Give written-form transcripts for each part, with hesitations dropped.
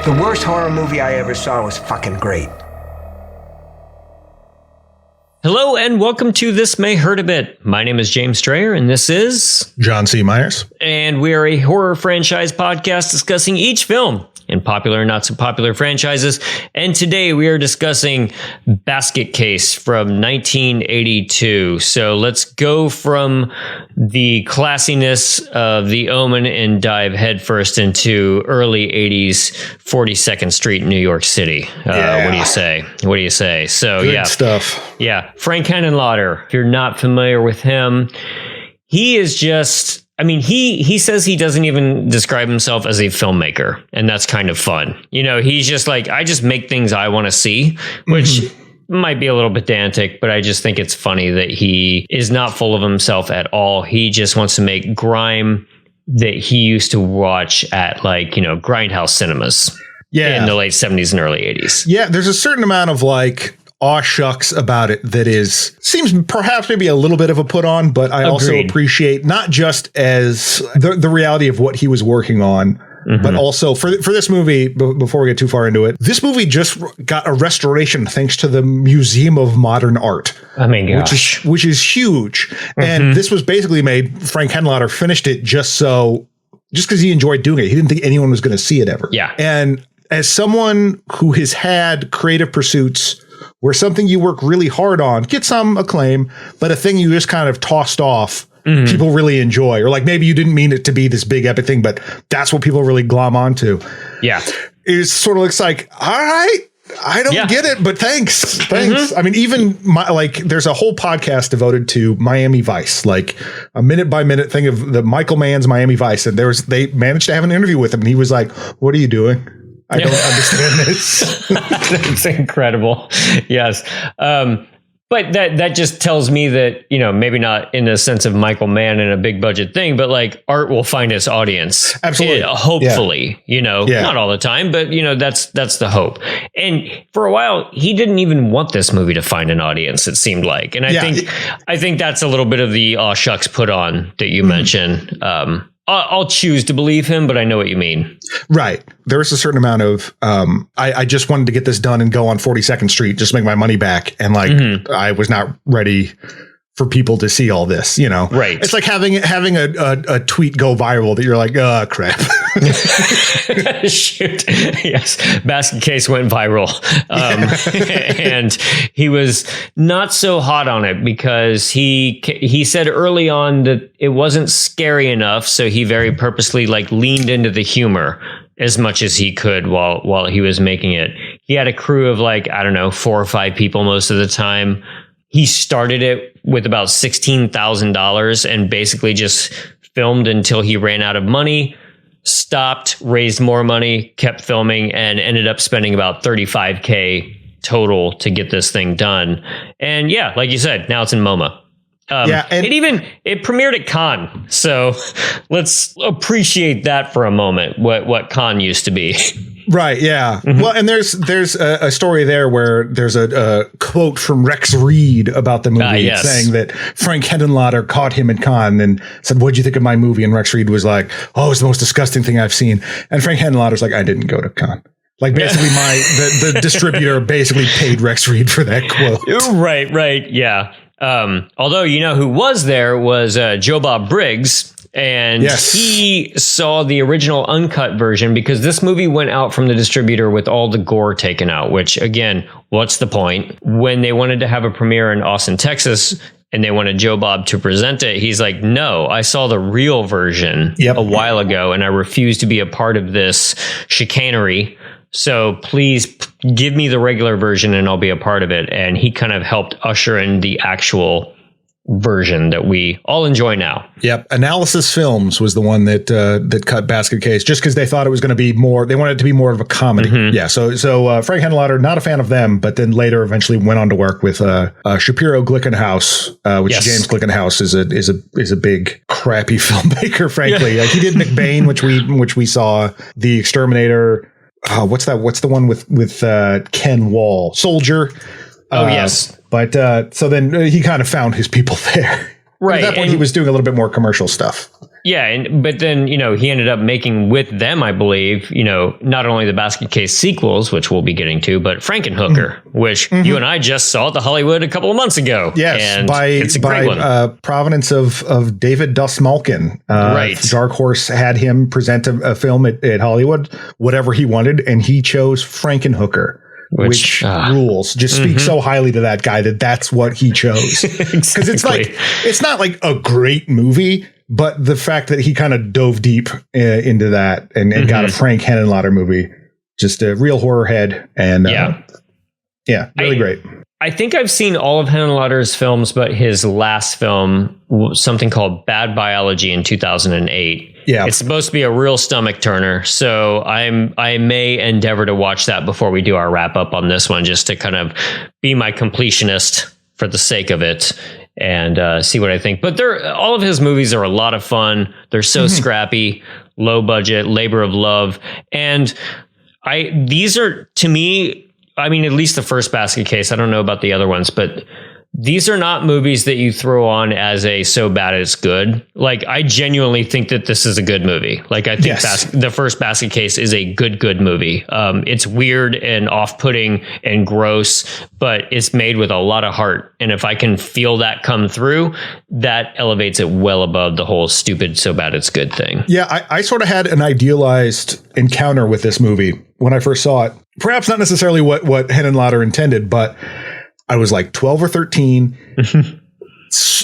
The worst horror movie I ever saw was fucking great. Hello and welcome to This May Hurt a Bit. My name is James Strayer and this is John C. Myers. And we are a horror franchise podcast discussing each film in popular and not so popular franchises. And today we are discussing Basket Case from 1982. So let's go from the classiness of The Omen and dive headfirst into early 80s 42nd Street, New York City. What do you say? What do you say? So Good stuff. Yeah. Frank Henenlotter, if you're not familiar with him, he is just... I mean, he says he doesn't even describe himself as a filmmaker, and that's kind of fun. You know, he's just like, I just make things I want to see, which might be a little pedantic, but I just think it's funny that he is not full of himself at all. He just wants to make grime that he used to watch at, like, you know, Grindhouse cinemas in the late 70s and early 80s. Yeah, there's a certain amount of like aw shucks about it that seems perhaps maybe a little bit of a put on, but I also appreciate not just as the reality of what he was working on, but also for this movie, before we get too far into it, this movie just got a restoration thanks to the Museum of Modern Art. I mean, gosh. Which is huge. And this was basically made, Frank Henenlotter finished it just because he enjoyed doing it. He didn't think anyone was going to see it ever. Yeah. And as someone who has had creative pursuits where something you work really hard on gets some acclaim, but a thing you just kind of tossed off, people really enjoy, or like maybe you didn't mean it to be this big epic thing, but that's what people really glom onto. Yeah. It sort of looks like, all right, I don't get it, but thanks. I mean, even there's a whole podcast devoted to Miami Vice, like a minute by minute thing of the Michael Mann's Miami Vice. And they managed to have an interview with him and he was like, what are you doing? I don't understand this. It's incredible. Yes. But that just tells me that, you know, maybe not in the sense of Michael Mann and a big budget thing, but like art will find its audience. Absolutely. Hopefully, you know, not all the time, but you know, that's the hope. And for a while, he didn't even want this movie to find an audience, it seemed like. And I think that's a little bit of the aw shucks put on that you mentioned. I'll choose to believe him, but I know what you mean. Right. There is a certain amount of, I just wanted to get this done and go on 42nd Street, just make my money back. And like, I was not ready for people to see all this, you know? Right. It's like having a tweet go viral that you're like, oh, crap. Shoot. Yes. Basket Case went viral. And he was not so hot on it because he said early on that it wasn't scary enough. So he very purposely like leaned into the humor as much as he could while he was making it. He had a crew of like, I don't know, 4 or 5 people most of the time. He started it with about $16,000 and basically just filmed until he ran out of money, stopped, raised more money, kept filming, and ended up spending about $35K total to get this thing done. And yeah, like you said, now it's in MoMA. It premiered at Cannes. So let's appreciate that for a moment, what Cannes used to be. Right. Yeah. Well, and there's a story there where there's a quote from Rex Reed about the movie saying that Frank Henenlotter caught him at Cannes and said, what'd you think of my movie? And Rex Reed was like, oh, it's the most disgusting thing I've seen. And Frank Henenlotter's like, I didn't go to Cannes. Like basically the distributor basically paid Rex Reed for that quote. Right. Yeah. Although, you know, who was there was Joe Bob Briggs. And he saw the original uncut version because this movie went out from the distributor with all the gore taken out, which, again, what's the point? When they wanted to have a premiere in Austin, Texas, and they wanted Joe Bob to present it, he's like, no, I saw the real version a while ago, and I refuse to be a part of this chicanery. So please give me the regular version and I'll be a part of it. And he kind of helped usher in the actual version that we all enjoy now. Yep. Analysis Films was the one that cut Basket Case just because they thought it was going to be more. They wanted it to be more of a comedy. Yeah. So Frank Henenlotter, not a fan of them, but then later eventually went on to work with Shapiro Glickenhaus, which James Glickenhaus is a big crappy filmmaker. Frankly, like he did McBain, which we saw, The Exterminator. What's that? What's the one with Ken Wall? Soldier. But so then he kind of found his people there. Right. At that point, he was doing a little bit more commercial stuff. Yeah, but then, he ended up making with them, I believe, not only the Basket Case sequels, which we'll be getting to, but Frankenhooker, which you and I just saw at the Hollywood a couple of months ago. Yes, and it's a great one. Provenance of David Dastmalchian. Right. Dark Horse had him present a film at Hollywood, whatever he wanted, and he chose Frankenhooker. Which rules. Just speak so highly to that guy that's what he chose. Because it's not like a great movie, but the fact that he kind of dove deep into that and got a Frank Henenlotter movie, just a real horror head. And really great. I think I've seen all of Henenlotter's films, but his last film, something called Bad Biology in 2008. Yeah. It's supposed to be a real stomach turner. So I may endeavor to watch that before we do our wrap up on this one, just to kind of be my completionist for the sake of it and see what I think. But all of his movies are a lot of fun. They're so scrappy, low budget, labor of love. And these are, to me, I mean, at least the first Basket Case. I don't know about the other ones, but these are not movies that you throw on as a so bad it's good. Like, I genuinely think that this is a good movie. Like, I think the first Basket Case is a good movie. It's weird and off-putting and gross, but it's made with a lot of heart. And if I can feel that come through, that elevates it well above the whole stupid so bad it's good thing. Yeah, I sort of had an idealized encounter with this movie when I first saw it. Perhaps not necessarily what Henenlotter intended, but I was like 12 or 13,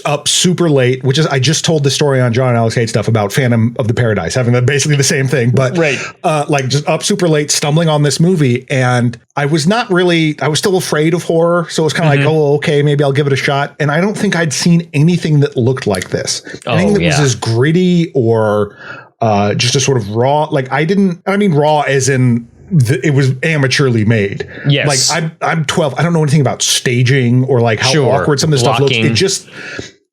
up super late, which is, I just told the story on John and Alex Hate Stuff about Phantom of the Paradise, having basically the same thing, but like just up super late, stumbling on this movie. And I was still afraid of horror. So it was kind of like, oh, okay, maybe I'll give it a shot. And I don't think I'd seen anything that looked like this. Anything that was as gritty or just a sort of raw, like I mean raw as in, it was amateurly made. Yes. Like I'm 12. I don't know anything about staging or like how awkward some of this stuff looks. It just,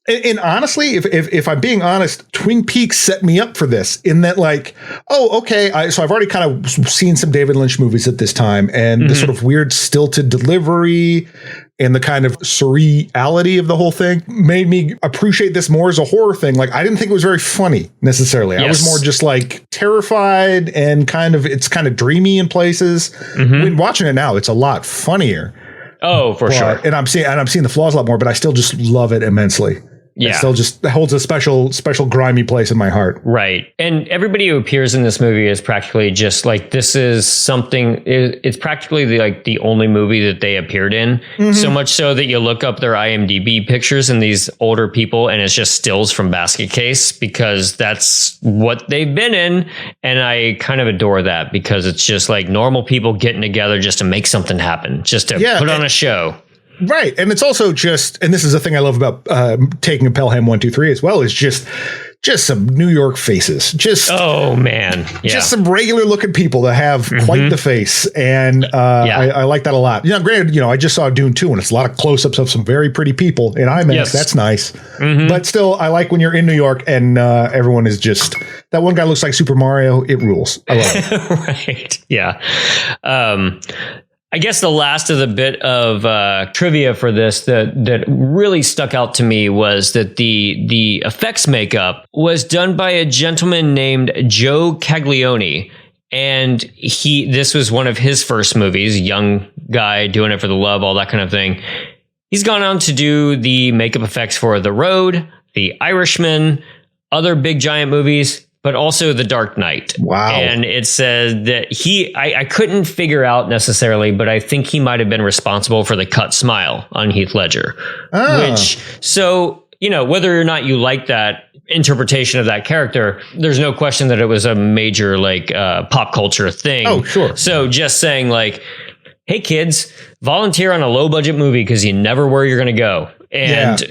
and honestly, if I'm being honest, Twin Peaks set me up for this in that like, oh, okay. So I've already kind of seen some David Lynch movies at this time, and the sort of weird stilted delivery and the kind of surreality of the whole thing made me appreciate this more as a horror thing. Like, I didn't think it was very funny necessarily. I was more just like terrified and it's kind of dreamy in places. When watching it now, it's a lot funnier. Oh, for sure. And I'm seeing the flaws a lot more, but I still just love it immensely. Yeah. It still just holds a special grimy place in my heart. Right. And everybody who appears in this movie is practically just like, this is something, it's practically the only movie that they appeared in. So much so that you look up their IMDb pictures and these older people, and it's just stills from Basket Case because that's what they've been in. And I kind of adore that because it's just like normal people getting together just to make something happen, just to put on a show. Right. And it's also just, and this is the thing I love about taking a Pelham 1-2-3 as well, is just some New York faces. Oh man. Yeah. Just some regular looking people that have quite the face. And I like that a lot. Granted, I just saw Dune 2 and it's a lot of close-ups of some very pretty people in IMAX. Yes. That's nice. But still, I like when you're in New York and everyone is just, that one guy looks like Super Mario. It rules. I love it. Right. Yeah. I guess the last of the bit of trivia for this that really stuck out to me was that the effects makeup was done by a gentleman named Joe Caglione. And this was one of his first movies, young guy doing it for the love, all that kind of thing. He's gone on to do the makeup effects for The Road, The Irishman, other big giant movies, but also The Dark Knight. Wow. And it said that I couldn't figure out necessarily, but I think he might have been responsible for the cut smile on Heath Ledger. Which, so, whether or not you like that interpretation of that character, there's no question that it was a major pop culture thing. Oh, sure. So just saying like, hey kids, volunteer on a low budget movie because you never where you're going to go. And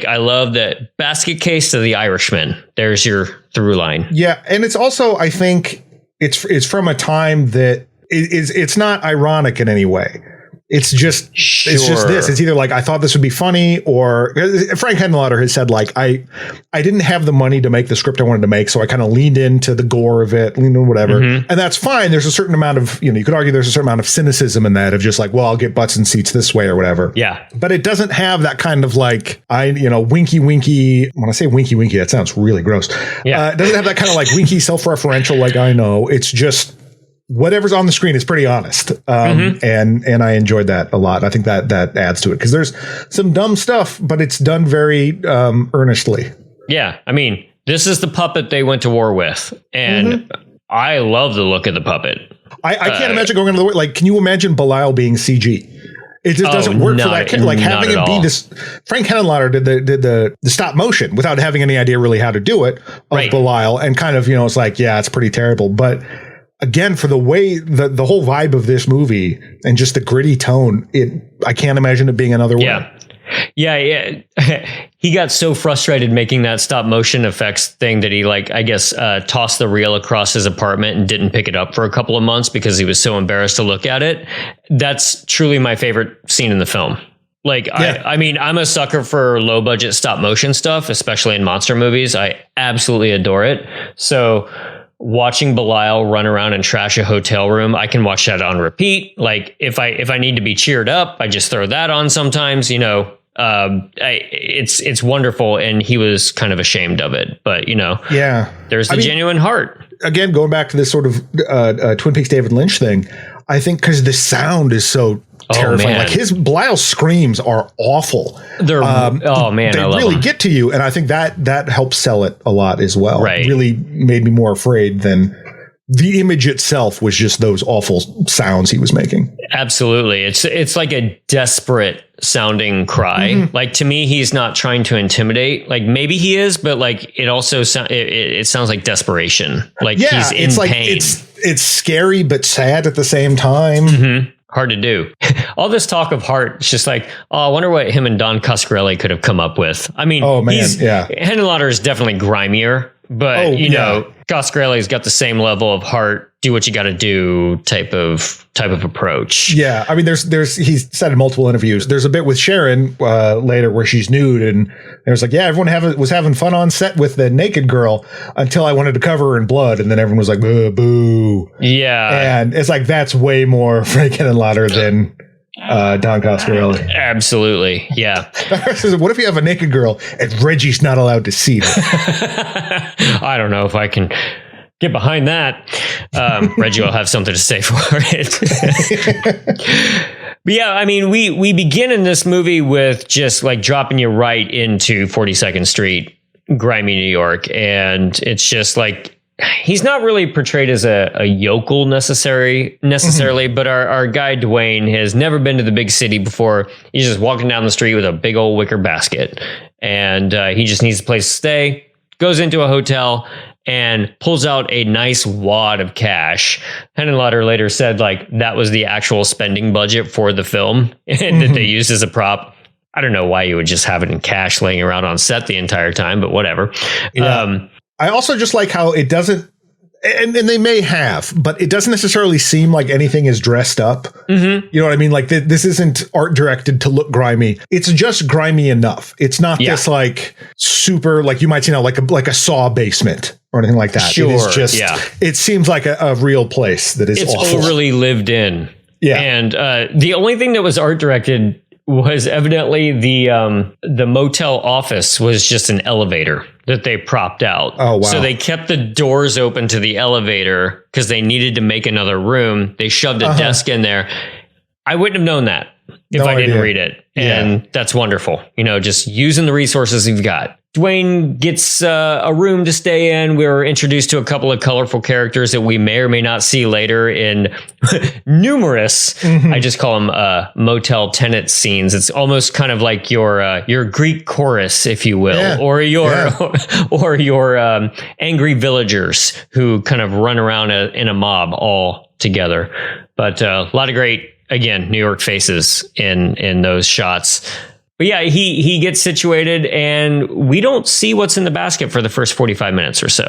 I love that Basket Case to The Irishman. There's your through line. Yeah. And it's also, I think it's from a time that it's not ironic in any way. It's just this. It's either like I thought this would be funny, or Frank Henenlotter has said like I didn't have the money to make the script I wanted to make, so I kind of leaned into the gore of it, leaned into whatever, and that's fine. There's a certain amount of you could argue there's a certain amount of cynicism in that of just like, well, I'll get butts and seats this way or whatever. Yeah, but it doesn't have that kind of like winky. When I say winky, that sounds really gross. Yeah, it doesn't have that kind of like winky self-referential. Like I know it's just. Whatever's on the screen is pretty honest. And I enjoyed that a lot. I think that adds to it because there's some dumb stuff, but it's done very earnestly. Yeah. I mean, this is the puppet they went to war with. And I love the look of the puppet. I can't imagine going into the war. Like, can you imagine Belial being CG? It just doesn't work for that. Like having it be this. Frank Henenlotter did the stop motion without having any idea really how to do it of Belial. And kind of, it's like, yeah, it's pretty terrible. But again, for the way the whole vibe of this movie and just the gritty tone, I can't imagine it being another way. Yeah. He got so frustrated making that stop motion effects thing that he tossed the reel across his apartment and didn't pick it up for a couple of months because he was so embarrassed to look at it. That's truly my favorite scene in the film. I mean, I'm a sucker for low budget stop motion stuff, especially in monster movies. I absolutely adore it. So watching Belial run around and trash a hotel room, I can watch that on repeat. Like if I need to be cheered up, I just throw that on sometimes, it's wonderful. And he was kind of ashamed of it, but there's the genuine heart. Again, going back to this sort of Twin Peaks David Lynch thing, I think because the sound is so terrifying. Like his Belial screams are awful. They're they I love really them. Get to you, and I think that helps sell it a lot as well. Right. It really made me more afraid than the image itself was just those awful sounds he was making. Absolutely, it's like a desperate sounding cry. Like to me, he's not trying to intimidate. Like maybe he is, but like it also it sounds like desperation. Like he's in pain. It's scary but sad at the same time. Hard to do. All this talk of heart, it's just like, I wonder what him and Don Coscarelli could have come up with. I mean, Henenlotter is definitely grimier, but Coscarelli's got the same level of heart, do what you got to do type of approach. Yeah, I mean, he's said in multiple interviews. There's a bit with Sharon later where she's nude, and there's like, everyone was having fun on set with the naked girl until I wanted to cover her in blood, and then everyone was like, boo. Yeah, and it's like that's way more Frank Henenlotter than Don Coscarelli. Absolutely, yeah. What if you have a naked girl and Reggie's not allowed to see her? I don't know if I can get behind that. Reggie will have something to say for it. But yeah, I mean, we begin in this movie with just like dropping you right into 42nd Street, grimy New York, and it's just like he's not really portrayed as a yokel necessarily, but our guy Dwayne has never been to the big city before. He's just walking down the street with a big old wicker basket, and he just needs a place to stay. Goes into a hotel and pulls out a nice wad of cash. Henenlotter later said like that was the actual spending budget for the film that they used as a prop. I don't know why you would just have it in cash laying around on set the entire time, but whatever. Yeah. I also just like how it doesn't, and they may have, but it doesn't necessarily seem like anything is dressed up. You know what I mean? Like this isn't art directed to look grimy. It's just grimy enough. It's not this like super, like you might see now, like a Saw basement or anything like that. Sure. It is just, it seems like a real place that is awful. Overly lived in. Yeah. And the only thing that was art directed was evidently the motel office was just an elevator that they propped out. Oh, wow. So they kept the doors open to the elevator because they needed to make another room. They shoved a desk in there. I wouldn't have known that if I didn't read it. And that's wonderful. Just using the resources you've got. Dwayne gets a room to stay in. We're introduced to a couple of colorful characters that we may or may not see later in numerous, I just call them motel tenant scenes. It's almost kind of like your Greek chorus, if you will, or your angry villagers who kind of run around in a mob all together. But a lot of great, again, New York faces in those shots. But yeah, he gets situated and we don't see what's in the basket for the first 45 minutes or so.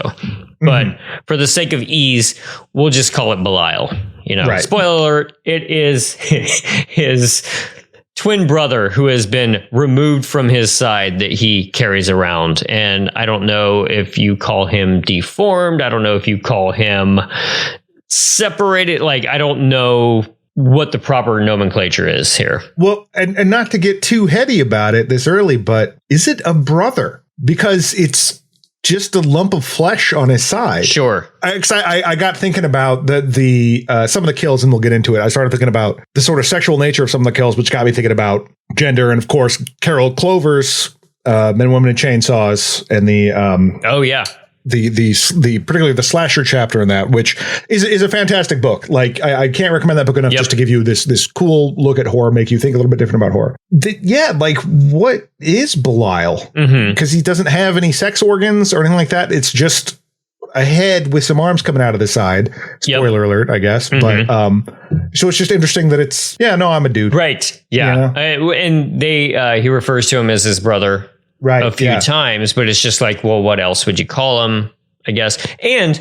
But for the sake of ease, we'll just call it Belial. You know, Right. spoiler alert, it is his twin brother who has been removed from his side that he carries around. And I don't know if you call him deformed. I don't know if you call him separated. Like, I don't know what the proper nomenclature is here. Well, and not to get too heady about it this early, but is it a brother? Because it's just a lump of flesh on his side. Sure. I got thinking about the some of the kills, and we'll get into it. I started thinking about the sort of sexual nature of some of the kills, which got me thinking about gender. And of course, Carol Clover's Men, Women, and Chainsaws, and the the particularly the slasher chapter in that, which is a fantastic book. Like I can't recommend that book enough just to give you this cool look at horror, make you think a little bit different about horror. Like what is Belial? Because he doesn't have any sex organs or anything like that. It's just a head with some arms coming out of the side. Spoiler alert, I guess. But so it's just interesting that it's I'm a dude. Right. Yeah. And he refers to him as his brother. Right, a few times, but it's just like, well, what else would you call him? I guess. And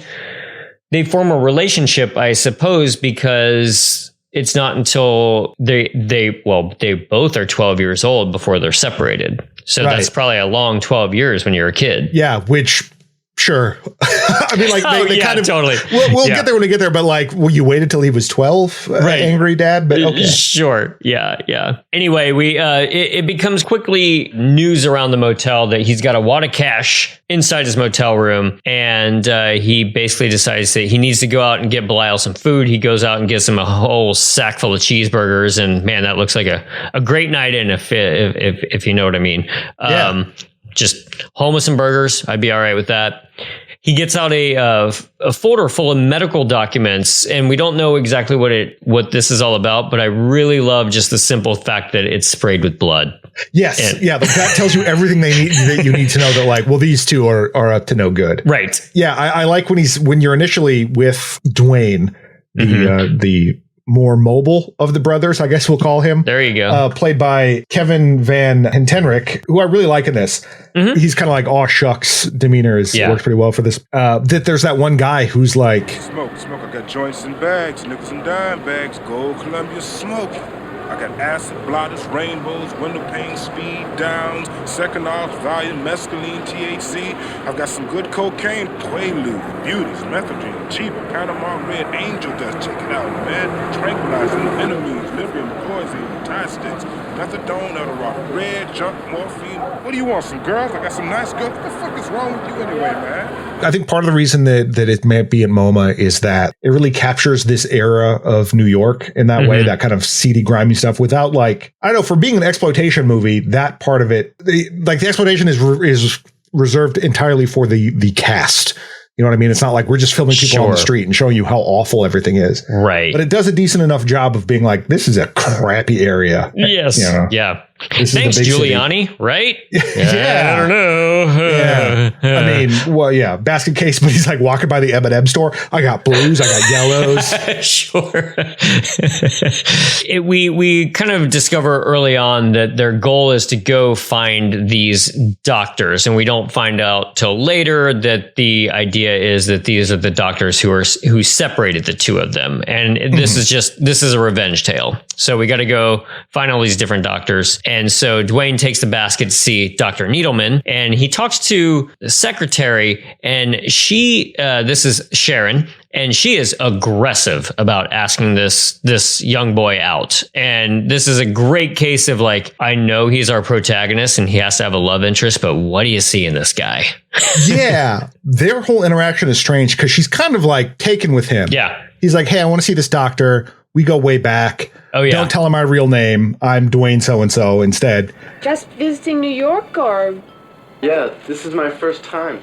they form a relationship, I suppose, because it's not until they both are 12 years old before they're separated. So that's probably a long 12 years when you're a kid. Yeah, which sure. I mean, like they kind of totally. We'll get there when we get there, but like, will you wait until he was 12? Right. Angry dad, but okay. Sure. Yeah. Anyway, it becomes quickly news around the motel that he's got a wad of cash inside his motel room, and he basically decides that he needs to go out and get Belial some food. He goes out and gets him a whole sack full of cheeseburgers, and man, that looks like a great night in, if you know what I mean. Just home with some burgers. I'd be all right with that. He gets out a folder full of medical documents, and we don't know exactly what this is all about, but I really love just the simple fact that it's sprayed with blood. Yes. That tells you everything that you need to know, that like, well, these two are up to no good. Right. Yeah. I like when you're initially with Dwayne, the more mobile of the brothers, I guess we'll call him. There you go. Played by Kevin Van Hentenryck, who I really like in this. He's kind of like, aw shucks demeanor works pretty well for this. That there's that one guy who's like, smoke. I got joints and bags, nickels and dime bags, gold Columbia smoke. I got acid blotters, rainbows, window pane, speed downs, second off, volume, mescaline, THC. I've got some good cocaine, Quaalude, Beauties, Methadone, Chiba, Panama Red, Angel Dust, check it out, man. Tranquilizing, enemies, Librium, poison, Tide sticks, methadone, Adderall, red, junk, morphine. What do you want, some girls? I got some nice girls. What the fuck is wrong with you anyway, man? I think part of the reason that it may be in MoMA is that it really captures this era of New York in that way, that kind of seedy, grimy stuff without, like, I don't know, for being an exploitation movie, that part of it, the exploitation is reserved entirely for the cast. You know what I mean? It's not like we're just filming people on the street and showing you how awful everything is. Right. But it does a decent enough job of being like, this is a crappy area. Yes. You know? Yeah. Thanks, Giuliani, city. Right? Yeah. I don't know. I mean, well, yeah, basket case, but he's like walking by the M&M store. I got blues, I got yellows. Sure. We kind of discover early on that their goal is to go find these doctors, and we don't find out till later that the idea is that these are the doctors who separated the two of them, and this is a revenge tale. So we got to go find all these different doctors. And so Dwayne takes the basket to see Dr. Needleman, and he talks to the secretary, and this is Sharon, and she is aggressive about asking this young boy out. And this is a great case of like, I know he's our protagonist and he has to have a love interest, but what do you see in this guy? Yeah. Their whole interaction is strange because she's kind of like taken with him. Yeah. He's like, hey, I want to see this doctor. We go way back. Oh, yeah. Don't tell him my real name. I'm Dwayne so-and-so instead. Just visiting New York, or? Yeah, this is my first time.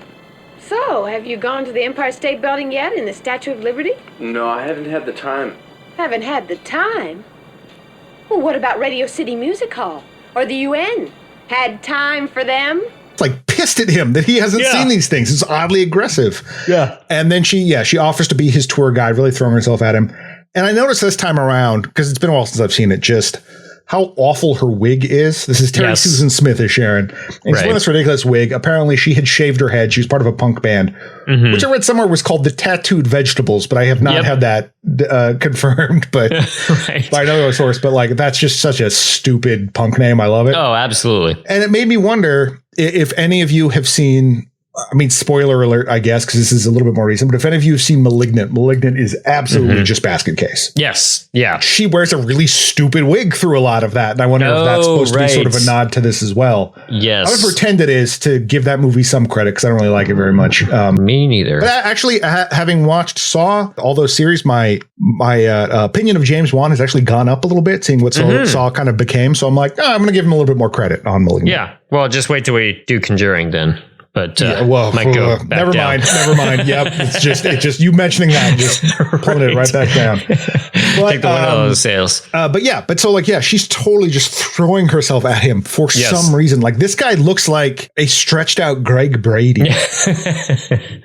So, have you gone to the Empire State Building yet, in the Statue of Liberty? No, I haven't had the time. Haven't had the time? Well, what about Radio City Music Hall? Or the UN? Had time for them? It's like pissed at him that he hasn't seen these things. It's oddly aggressive. Yeah. And then she offers to be his tour guide, really throwing herself at him. And I noticed this time around, because it's been a while since I've seen it, just how awful her wig is. This is Terry Susan Smith as Sharon. And she's wearing this ridiculous wig. Apparently, she had shaved her head. She was part of a punk band, which I read somewhere was called the Tattooed Vegetables, but I have not had that confirmed. But by another source, but like that's just such a stupid punk name. I love it. Oh, absolutely. And it made me wonder if any of you have seen. I mean, spoiler alert, I guess, because this is a little bit more recent. But if any of you have seen Malignant is absolutely just Basket Case. Yes. Yeah. She wears a really stupid wig through a lot of that. And I wonder if that's supposed to be sort of a nod to this as well. Yes. I would pretend it is to give that movie some credit because I don't really like it very much. Me neither. But actually, having watched Saw, all those series, my opinion of James Wan has actually gone up a little bit, seeing what Saw kind of became. So I'm like, I'm going to give him a little bit more credit on Malignant. Yeah. Well, just wait till we do Conjuring then. But might go back never down. mind. Yep, it's just you mentioning that, just pulling it right back down. But, take the wind out of the sails. But she's totally just throwing herself at him for some reason. Like this guy looks like a stretched out Greg Brady.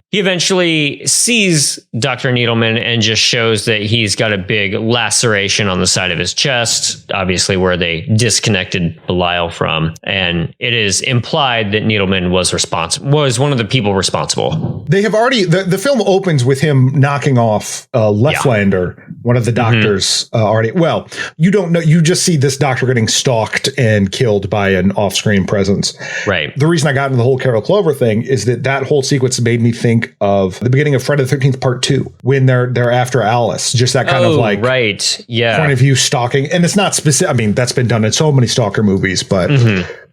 He eventually sees Dr. Needleman and just shows that he's got a big laceration on the side of his chest, obviously where they disconnected Belial from. And it is implied that Needleman was one of the people responsible. They have already, the film opens with him knocking off Leftlander, one of the doctors already. Well, you don't know. You just see this doctor getting stalked and killed by an off-screen presence. Right. The reason I got into the whole Carol Clover thing is that whole sequence made me think of the beginning of Friday the 13th Part 2 when they're after Alice. Just that kind of like point of view stalking. And it's not specific. I mean, that's been done in so many stalker movies, but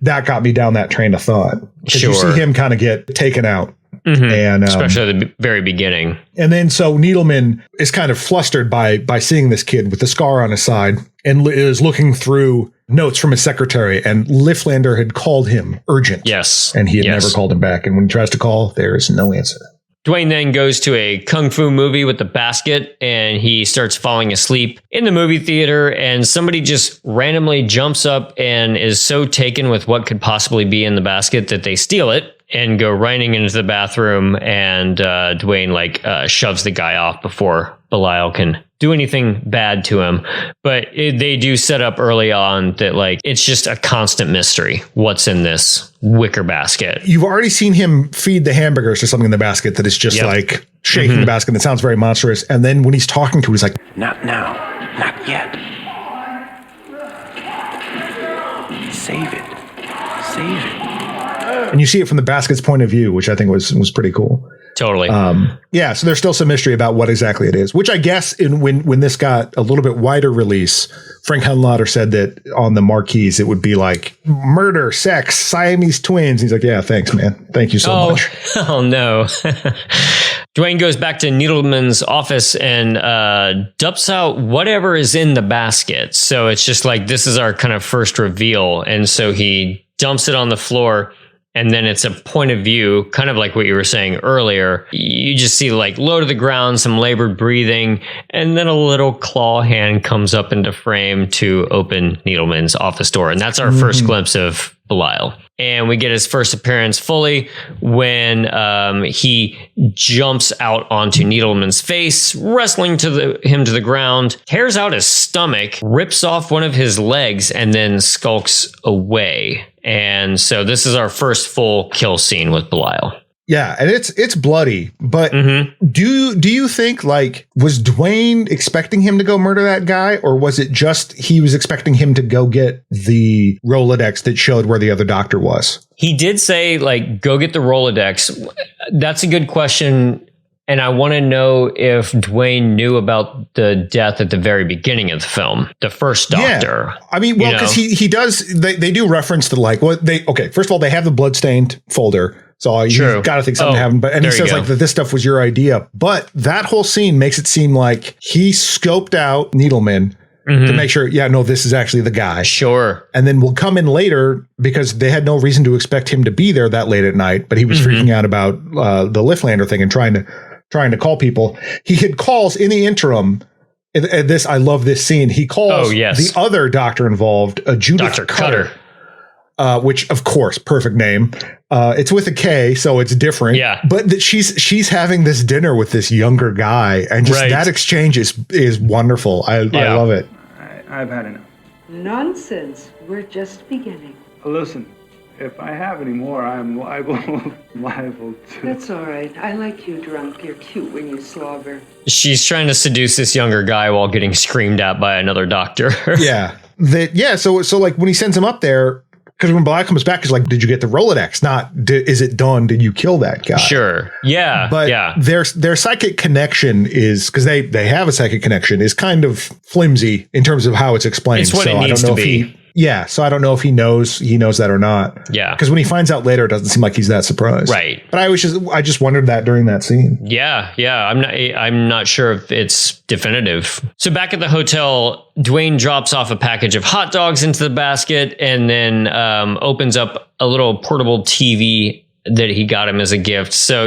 that got me down that train of thought. Sure. You see him kind of get taken out. And especially at the very beginning. And then so Needleman is kind of flustered by seeing this kid with the scar on his side and is looking through notes from his secretary, and Lifflander had called him urgent. Yes. And he had never called him back. And when he tries to call, there is no answer. Dwayne then goes to a kung fu movie with the basket, and he starts falling asleep in the movie theater, and somebody just randomly jumps up and is so taken with what could possibly be in the basket that they steal it and go running into the bathroom, and Dwayne shoves the guy off before Belial can do anything bad to him. But they do set up early on that it's just a constant mystery. What's in this wicker basket? You've already seen him feed the hamburgers to something in the basket that is just shaking the basket. That sounds very monstrous. And then when he's talking to, he's like, "Not now, not yet. Save it, save it." And you see it from the basket's point of view, which I think was pretty cool. Totally. So there's still some mystery about what exactly it is, which I guess when this got a little bit wider release, Frank Henenlotter said that on the marquees, it would be like murder, sex, Siamese twins. He's like, yeah, thanks, man. Thank you so much. Oh, no. Dwayne goes back to Needleman's office and dumps out whatever is in the basket. So it's just like, this is our kind of first reveal. And so he dumps it on the floor. And then it's a point of view, kind of like what you were saying earlier. You just see low to the ground, some labored breathing, and then a little claw hand comes up into frame to open Needleman's office door. And that's our first glimpse of Belial. And we get his first appearance fully when he jumps out onto Needleman's face, wrestling him to the ground, tears out his stomach, rips off one of his legs, and then skulks away. And so this is our first full kill scene with Belial. Yeah, and it's bloody, but do you think was Dwayne expecting him to go murder that guy, or was it just he was expecting him to go get the Rolodex that showed where the other doctor was? He did say go get the Rolodex. That's a good question. And I want to know if Dwayne knew about the death at the very beginning of the film, the first doctor. Yeah. I mean, well, because he does, they do reference to first of all, they have the bloodstained folder. So you've got to think something happened. And he says that this stuff was your idea. But that whole scene makes it seem like he scoped out Needleman to make sure, this is actually the guy. Sure. And then we'll come in later because they had no reason to expect him to be there that late at night. But he was freaking out about the Lifflander thing and trying to call people. He had calls in the interim. And this, I love this scene. He calls the other doctor involved, Judith Dr. Cutter. Which, of course, perfect name. It's with a K, so it's different. Yeah. But that she's having this dinner with this younger guy, and just that exchange is wonderful. I love it. I've had enough. Nonsense. We're just beginning. Listen, if I have any more, I'm liable to. That's all right. I like you drunk. You're cute when you slobber. She's trying to seduce this younger guy while getting screamed at by another doctor. Yeah. So like when he sends him up there, because when Belial comes back, he's like, did you get the Rolodex? Not, is it done? Did you kill that guy? Sure. Yeah. But yeah. their psychic connection is, because they have a psychic connection, is kind of flimsy in terms of how it's explained. It's what it needs to be. So I don't know if he knows that or not. Yeah. Because when he finds out later, it doesn't seem like he's that surprised. Right. But I just wondered that during that scene. Yeah. I'm not sure if it's definitive. So back at the hotel, Dwayne drops off a package of hot dogs into the basket and then opens up a little portable TV that he got him as a gift. So,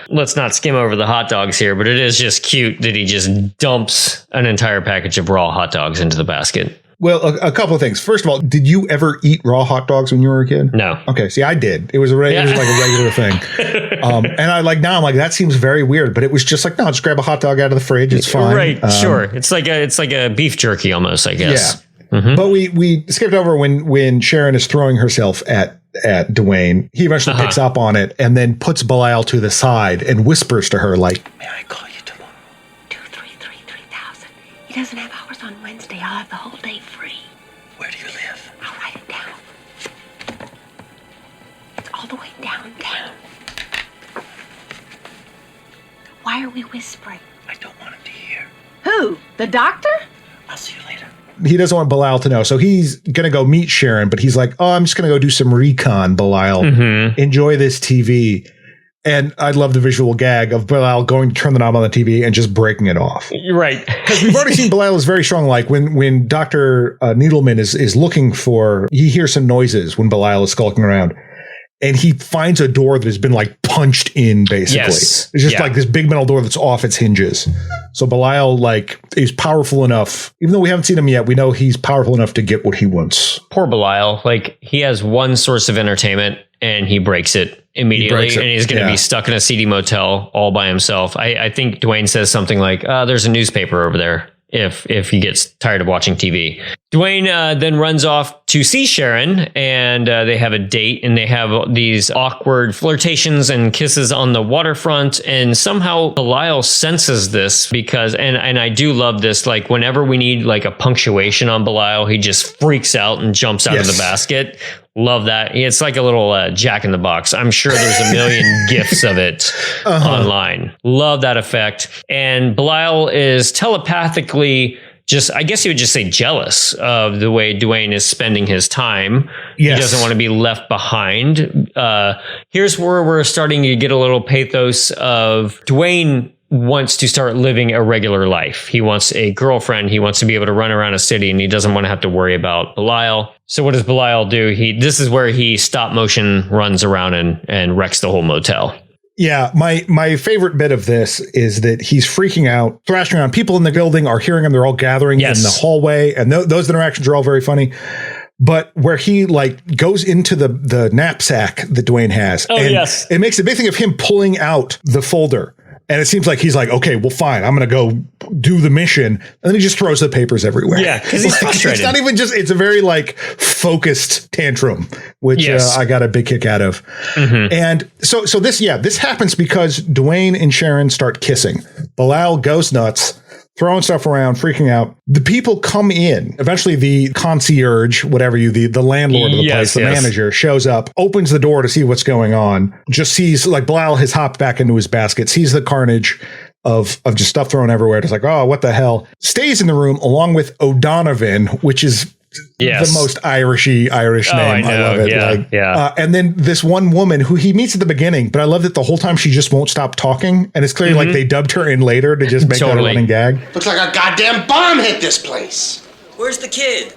let's not skim over the hot dogs here, but it is just cute that he just dumps an entire package of raw hot dogs into the basket. Well, a couple of things. First of all, did you ever eat raw hot dogs when you were a kid? No. Okay. See, I did. It was it was like a regular thing. And I'm like, that seems very weird, but it was just like, no, just grab a hot dog out of the fridge. It's fine. Right. Sure. It's like a beef jerky almost, I guess. Yeah. Mm-hmm. But we skipped over when Sharon is throwing herself at Dwayne. He eventually picks up on it and then puts Belial to the side and whispers to her like, May I call you tomorrow? 233-3000. He doesn't have hours on Wednesday. I'll have the whole day free. Where do you live? I'll write it down. It's all the way downtown. Why are we whispering? I don't want him to hear. Who? The doctor? I'll see you later. he doesn't want Belial to know. So he's going to go meet Sharon, but he's like, oh, I'm just going to go do some recon, Belial. Mm-hmm. Enjoy this TV. And I love the visual gag of Belial going to turn the knob on the TV and just breaking it off. You're right. Because we've already seen Belial is very strong. Like when Dr. Needleman is looking for, he hears some noises when Belial is skulking around. And he finds a door that has been like punched in, basically. Yes. It's just like this big metal door that's off its hinges. So Belial like is powerful enough, even though we haven't seen him yet, we know he's powerful enough to get what he wants. Poor Belial. Like he has one source of entertainment and he breaks it immediately. And he's going to be stuck in a seedy motel all by himself. I think Dwayne says something like, there's a newspaper over there. If he gets tired of watching TV. Dwayne then runs off to see Sharon and they have a date and they have these awkward flirtations and kisses on the waterfront. And somehow Belial senses this because, and I do love this, like whenever we need like a punctuation on Belial, he just freaks out and jumps out of the basket. Love that. It's like a little Jack in the Box. I'm sure there's a million gifs of it online. Love that effect. And Belial is telepathically just, I guess you would just say jealous of the way Dwayne is spending his time. Yes. He doesn't want to be left behind. Here's where we're starting to get a little pathos of Dwayne wants to start living a regular life. He wants a girlfriend. He wants to be able to run around a city and he doesn't want to have to worry about Belial. So what does Belial do? This is where he stop motion runs around and wrecks the whole motel. Yeah, my favorite bit of this is that he's freaking out, thrashing around. People in the building are hearing him. They're all gathering in the hallway. And those interactions are all very funny. But where he like goes into the knapsack that Dwayne has. It makes a big thing of him pulling out the folder. And it seems like he's like, okay, well, fine. I'm going to go do the mission. And then he just throws the papers everywhere. Yeah, because he's frustrated. It's not even just, it's a very like focused tantrum, which I got a big kick out of. Mm-hmm. And so this happens because Dwayne and Sharon start kissing. Belial goes nuts, throwing stuff around, freaking out. The people come in. Eventually the concierge, whatever the landlord of the place, the manager shows up, opens the door to see what's going on, just sees like Belial has hopped back into his basket, sees the carnage of just stuff thrown everywhere. It's like, oh, what the hell? Stays in the room along with O'Donovan, which is the most Irish name. I love it. And then this one woman who he meets at the beginning, but I love that the whole time she just won't stop talking. And it's clearly like they dubbed her in later to just make that a running gag. Looks like a goddamn bomb hit this place. Where's the kid?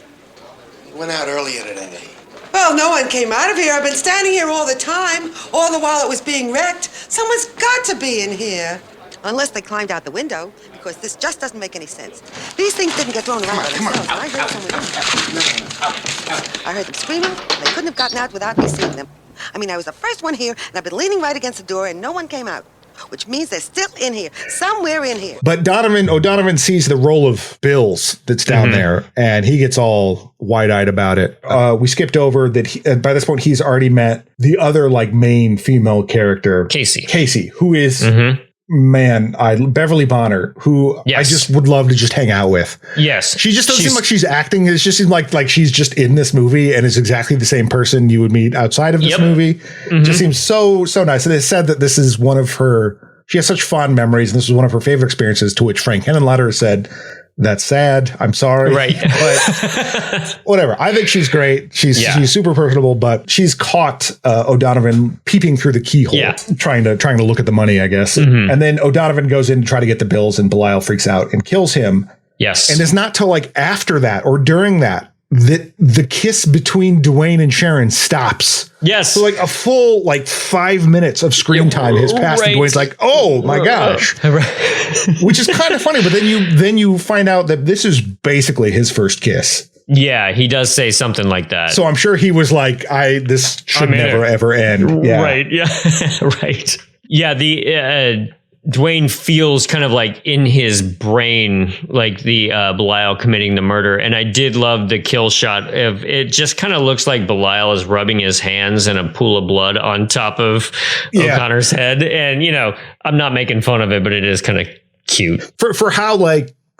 He went out earlier today. Well, no one came out of here. I've been standing here all the time, all the while it was being wrecked. Someone's got to be in here. Unless they climbed out the window, because this just doesn't make any sense. These things didn't get thrown around by themselves. I heard them screaming. They couldn't have gotten out without me seeing them. I mean, I was the first one here, and I've been leaning right against the door, and no one came out. which means they're still in here, somewhere in here. But O'Donovan sees the roll of bills that's down there, and he gets all wide-eyed about it. We skipped over that by this point, he's already met the other like main female character, Casey, who is... Beverly Bonner, who I just would love to just hang out with. Yes. She just doesn't seem like she's acting. It just seems like she's just in this movie and is exactly the same person you would meet outside of this movie. Just seems so nice. And they said that this is one of her, she has such fond memories, and this was one of her favorite experiences, to which Frank Henenlotter said, "That's sad. I'm sorry." Right. But whatever. I think she's great. She's super personable, but she's caught O'Donovan peeping through the keyhole, trying to look at the money, I guess. And then O'Donovan goes in to try to get the bills, and Belial freaks out and kills him. Yes. And it's not till like after that or during that the kiss between Dwayne and Sharon stops. Yes. So like a full 5 minutes of screen time has passed, and Dwayne's like, "Oh my gosh," which is kind of funny. But then you find out that this is basically his first kiss. Yeah, he does say something like that. So I'm sure he was like, "This should never ever end." Yeah. Right. Yeah. Right. Yeah. The Dwayne feels kind of like in his brain, like the Belial committing the murder. And I did love the kill shot of it. Just kind of looks like Belial is rubbing his hands in a pool of blood on top of O'Connor's head. And, I'm not making fun of it, but it is kind of cute. For how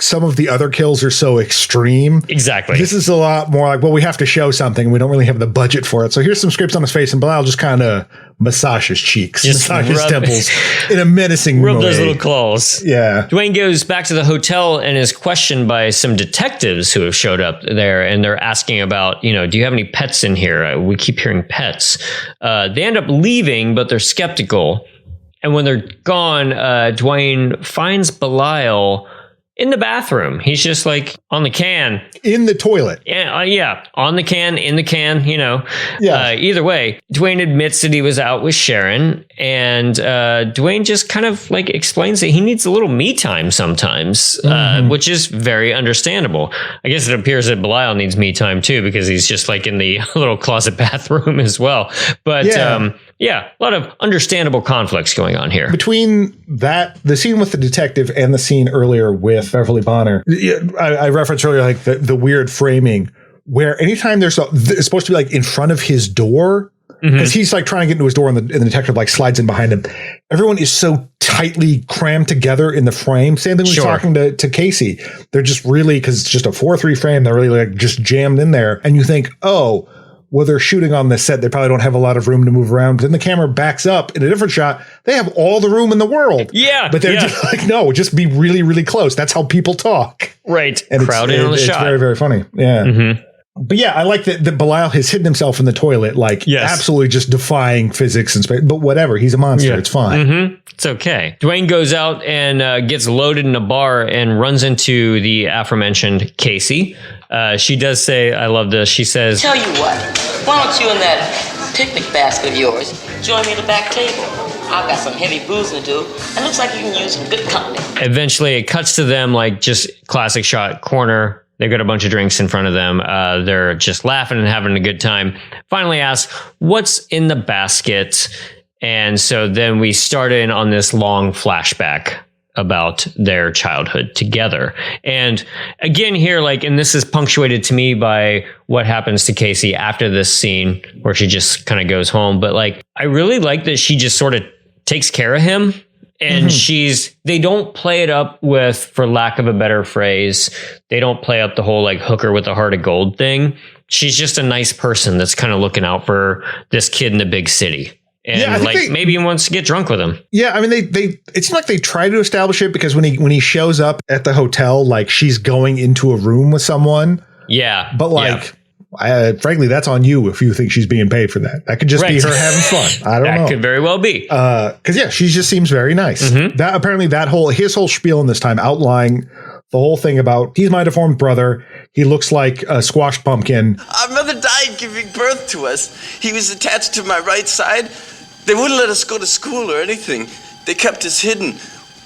some of the other kills are so extreme. Exactly. This is a lot more like, well, we have to show something. We don't really have the budget for it. So here's some scripts on his face, and Belial just kind of massage his cheeks, massage his temples in a menacing way. Rub those little claws. Yeah. Dwayne goes back to the hotel and is questioned by some detectives who have showed up there, and they're asking about, do you have any pets in here? We keep hearing pets. They end up leaving, but they're skeptical. And when they're gone, Dwayne finds Belial in the bathroom. He's just like on the can. In the toilet. Yeah. On the can, in the can, either way, Dwayne admits that he was out with Sharon, and Dwayne just kind of explains that he needs a little me time sometimes, which is very understandable. I guess it appears that Belial needs me time too, because he's just in the little closet bathroom as well. But a lot of understandable conflicts going on here. Between the scene with the detective and the scene earlier with Beverly Bonner, I referenced earlier the weird framing where anytime it's supposed to be in front of his door, because he's trying to get into his door, and the detective slides in behind him. Everyone is so tightly crammed together in the frame. Same thing when he's talking to Casey. They're just really, because it's just a 4:3 frame, they're really just jammed in there, and you think, oh, well, they're shooting on this set. They probably don't have a lot of room to move around. But then the camera backs up in a different shot. They have all the room in the world. Yeah. But they're just no, just be really, really close. That's how people talk. Right. And crowded on the shot. It's very, very funny. Yeah. But yeah, I like that Belial has hidden himself in the toilet, absolutely just defying physics and space. But whatever, he's a monster. It's fine. It's okay. Dwayne goes out and gets loaded in a bar and runs into the aforementioned Casey. She does say, I love this. She says, "Tell you what, why don't you and that picnic basket of yours join me at the back table? I've got some heavy boozing to do, and looks like you can use some good company." Eventually, it cuts to them just classic shot corner. They've got a bunch of drinks in front of them. They're just laughing and having a good time. Finally asks, "What's in the basket?" And so then we start in on this long flashback about their childhood together. And again here, and this is punctuated to me by what happens to Casey after this scene where she just kind of goes home. But I really like that she just sort of takes care of him. And they don't play it up with, for lack of a better phrase, they don't play up the whole hooker with a heart of gold thing. She's just a nice person that's kind of looking out for this kid in the big city. And maybe he wants to get drunk with him. Yeah, I mean, it's like they try to establish it, because when he shows up at the hotel, she's going into a room with someone. Yeah. But frankly, that's on you if you think she's being paid for that. That could just be her having fun. I don't know. That could very well be. Because she just seems very nice. That apparently his whole spiel in this time outlining the whole thing about he's my deformed brother. He looks like a squashed pumpkin. Our mother died giving birth to us. He was attached to my right side. They wouldn't let us go to school or anything. They kept us hidden.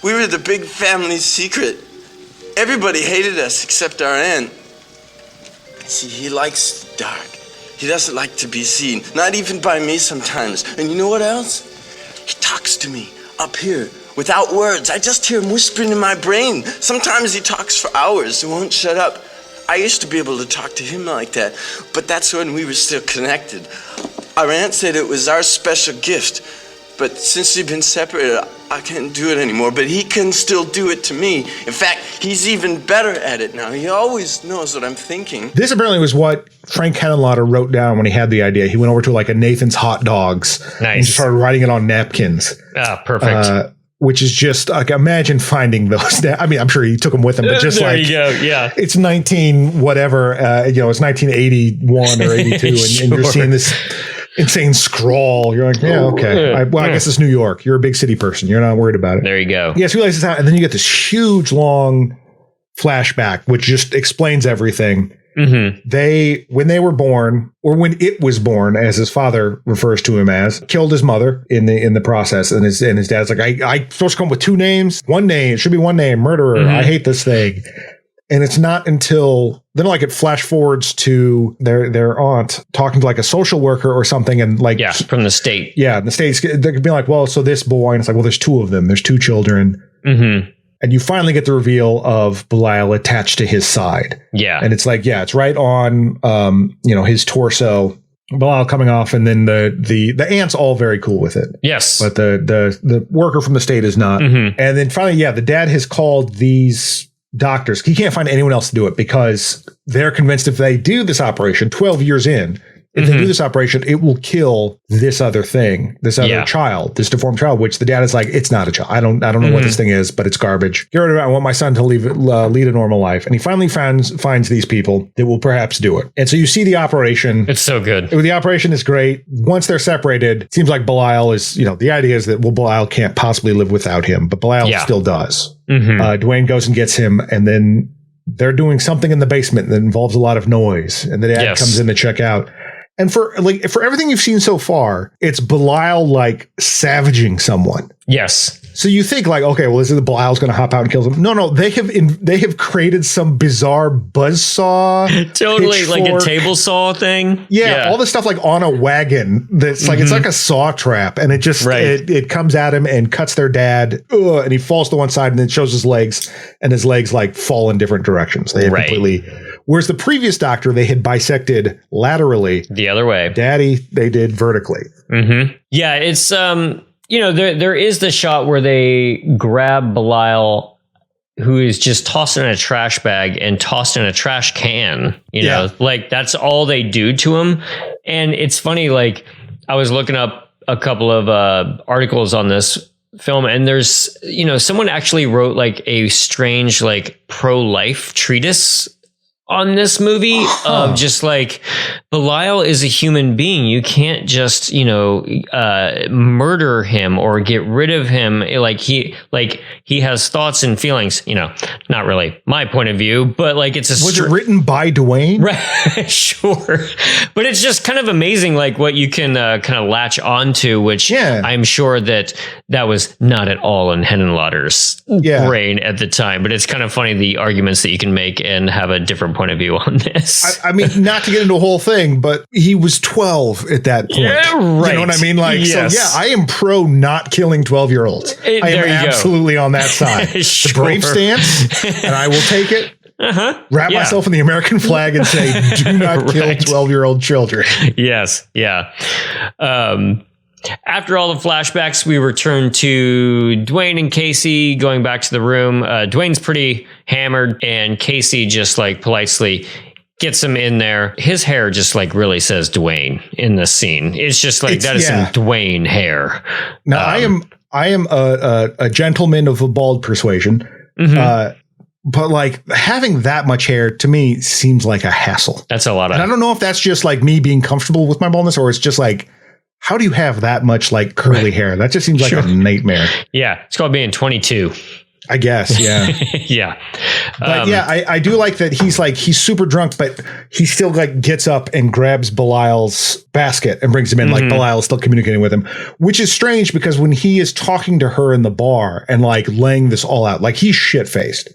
We were the big family secret. Everybody hated us except our aunt. See, he likes the dark. He doesn't like to be seen, not even by me sometimes. And you know what else? He talks to me up here without words. I just hear him whispering in my brain. Sometimes he talks for hours and won't shut up. I used to be able to talk to him like that, but that's when we were still connected. Our aunt said it was our special gift, but since we've been separated, I can't do it anymore, but he can still do it to me. In fact, he's even better at it now. He always knows what I'm thinking. This apparently was what Frank Henenlotter wrote down when he had the idea. He went over to like a Nathan's Hot Dogs and just started writing it on napkins. Ah, perfect. Which is just like, imagine finding those. I mean, I'm sure he took them with him, but just there like, you go. Yeah, it's 19 whatever, it's 1981 or 82, and you're seeing this insane scrawl. You're like, yeah, okay. I guess it's New York. You're a big city person. You're not worried about it. There you go. Yes, realize it's out, and then you get this huge long flashback, which just explains everything. Mm-hmm. When they were born, or when it was born, as his father refers to him as, killed his mother in the process, and his dad's like, I supposed to come up with two names, one name, it should be one name, murderer. Mm-hmm. I hate this thing. And it's not until then, like, it flash forwards to their aunt talking to like a social worker or something, and like, from the state, the state's they could be like, well, so this boy, and it's like, well, there's two of them, there's two children. Mm-hmm. And you finally get the reveal of Belial attached to his side. Yeah. And it's like, it's right on, his torso, Belial coming off. And then the aunt's all very cool with it. Yes. But the worker from the state is not. Mm-hmm. And then finally, the dad has called these doctors. He can't find anyone else to do it because they're convinced if they do this operation 12 years in, if they do this operation, it will kill this other thing, this other child, this deformed child, which the dad is like, it's not a child. I don't know what this thing is, but it's garbage. Get rid of it. I want my son to lead a normal life. And he finally finds these people that will perhaps do it. And so you see the operation. It's so good. The operation is great. Once they're separated, it seems like Belial is, the idea is that, Belial can't possibly live without him, but Belial still does. Mm-hmm. Dwayne goes and gets him, and then they're doing something in the basement that involves a lot of noise. And the dad comes in to check out. And for everything you've seen so far, it's Belial like savaging someone. Yes. So you think like, okay, well, this is the Belial's going to hop out and kill them. No, they have created some bizarre buzzsaw, totally pitchfork, like a table saw thing. Yeah, all this stuff like on a wagon. That's like it's like a saw trap, and it just it comes at him and cuts their dad, and he falls to one side, and then shows his legs, and his legs like fall in different directions. They had completely. Whereas the previous Doctor, they had bisected laterally. The other way. Daddy, they did vertically. Mm-hmm. Yeah, it's there is the shot where they grab Belial, who is just tossed in a trash bag and tossed in a trash can. You know, like that's all they do to him. And it's funny, like I was looking up a couple of articles on this film, and there's, someone actually wrote like a strange, like pro-life treatise on this movie of just like Belial is a human being. You can't just, murder him or get rid of him. He has thoughts and feelings, not really my point of view, but like it's was it written by Dwayne? Right. Sure. But it's just kind of amazing, like what you can kind of latch onto, which I'm sure that was not at all in Henenlotter's brain at the time, but it's kind of funny the arguments that you can make and have a different point of view on this. I mean, not to get into a whole thing, but he was 12 at that point. Yeah, right. You know what I mean? Like, so I am pro not killing 12-year-olds. I am absolutely on that side. The brave stance, and I will take it. Wrap myself in the American flag and say, do not kill 12-year-old children. Yes. Yeah. After all the flashbacks, we return to Dwayne and Casey going back to the room. Dwayne's pretty hammered, and Casey just like politely gets him in there. His hair just like really says Dwayne in this scene. It's just like that is some Dwayne hair. Now I am a gentleman of a bald persuasion. But like having that much hair to me seems like a hassle. That's a lot of. And I don't know if that's just like me being comfortable with my baldness, or it's just like, how do you have that much like curly hair? That just seems like a nightmare. Yeah. It's called being 22. I guess. Yeah. Yeah. But I do like that he's super drunk, but he still like gets up and grabs Belial's basket and brings him in. Like Belial is still communicating with him, which is strange because when he is talking to her in the bar and like laying this all out, like he's shit faced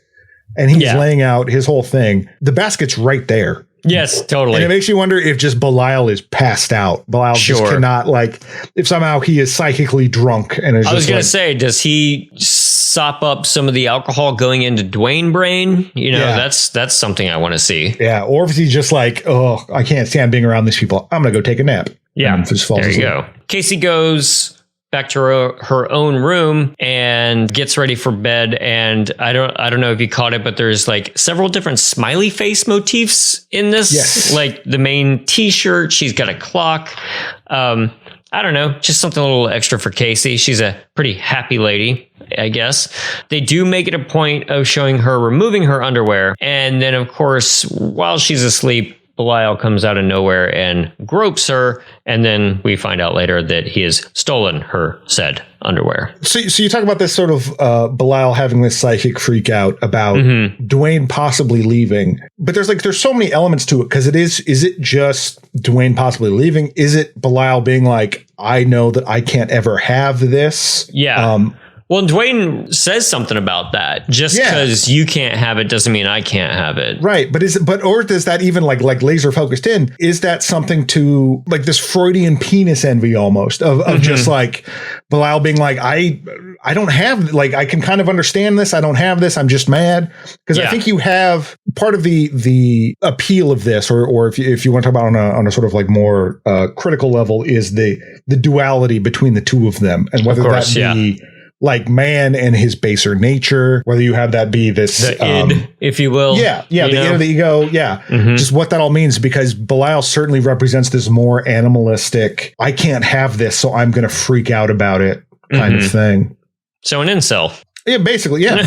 and he's laying out his whole thing. The basket's right there. Yes, totally. And it makes you wonder if just Belial is passed out. Belial just cannot, like, if somehow he is psychically drunk. And is I was just going like, to say, does he sop up some of the alcohol going into Dwayne brain? You know, that's something I want to see. Yeah. Or if he's just like, oh, I can't stand being around these people. I'm going to go take a nap. Yeah. Just falls there you asleep. go. Casey goes back to her own room and gets ready for bed. And I don't know if you caught it, but there's like several different smiley face motifs in this. Yes. Like the main t-shirt, she's got a clock. I don't know, just something a little extra for Casey. She's a pretty happy lady, I guess. They do make it a point of showing her removing her underwear. And then, of course, while she's asleep, Belial comes out of nowhere and gropes her, and then we find out later that he has stolen her said underwear. So you talk about this sort of Belial having this psychic freak out about Dwayne possibly leaving, but there's so many elements to it, because is it just Dwayne possibly leaving? Is it Belial being like, I know that I can't ever have this? Yeah. Well, Dwayne says something about that. Just because you can't have it doesn't mean I can't have it. Right. Or does that even like laser focused in? Is that something to like this Freudian penis envy almost of just like Belial being like, I don't have, like, I can kind of understand this. I don't have this. I'm just mad. Because I think you have part of the appeal of this, or if you want to talk about on a sort of like more critical level, is the duality between the two of them, and whether that be like man and his baser nature, whether you have that be this the id, if you will. The id of the ego. Just what that all means, because Belial certainly represents this more animalistic, I can't have this, so I'm going to freak out about it kind of thing. So an incel. Yeah, basically, yeah.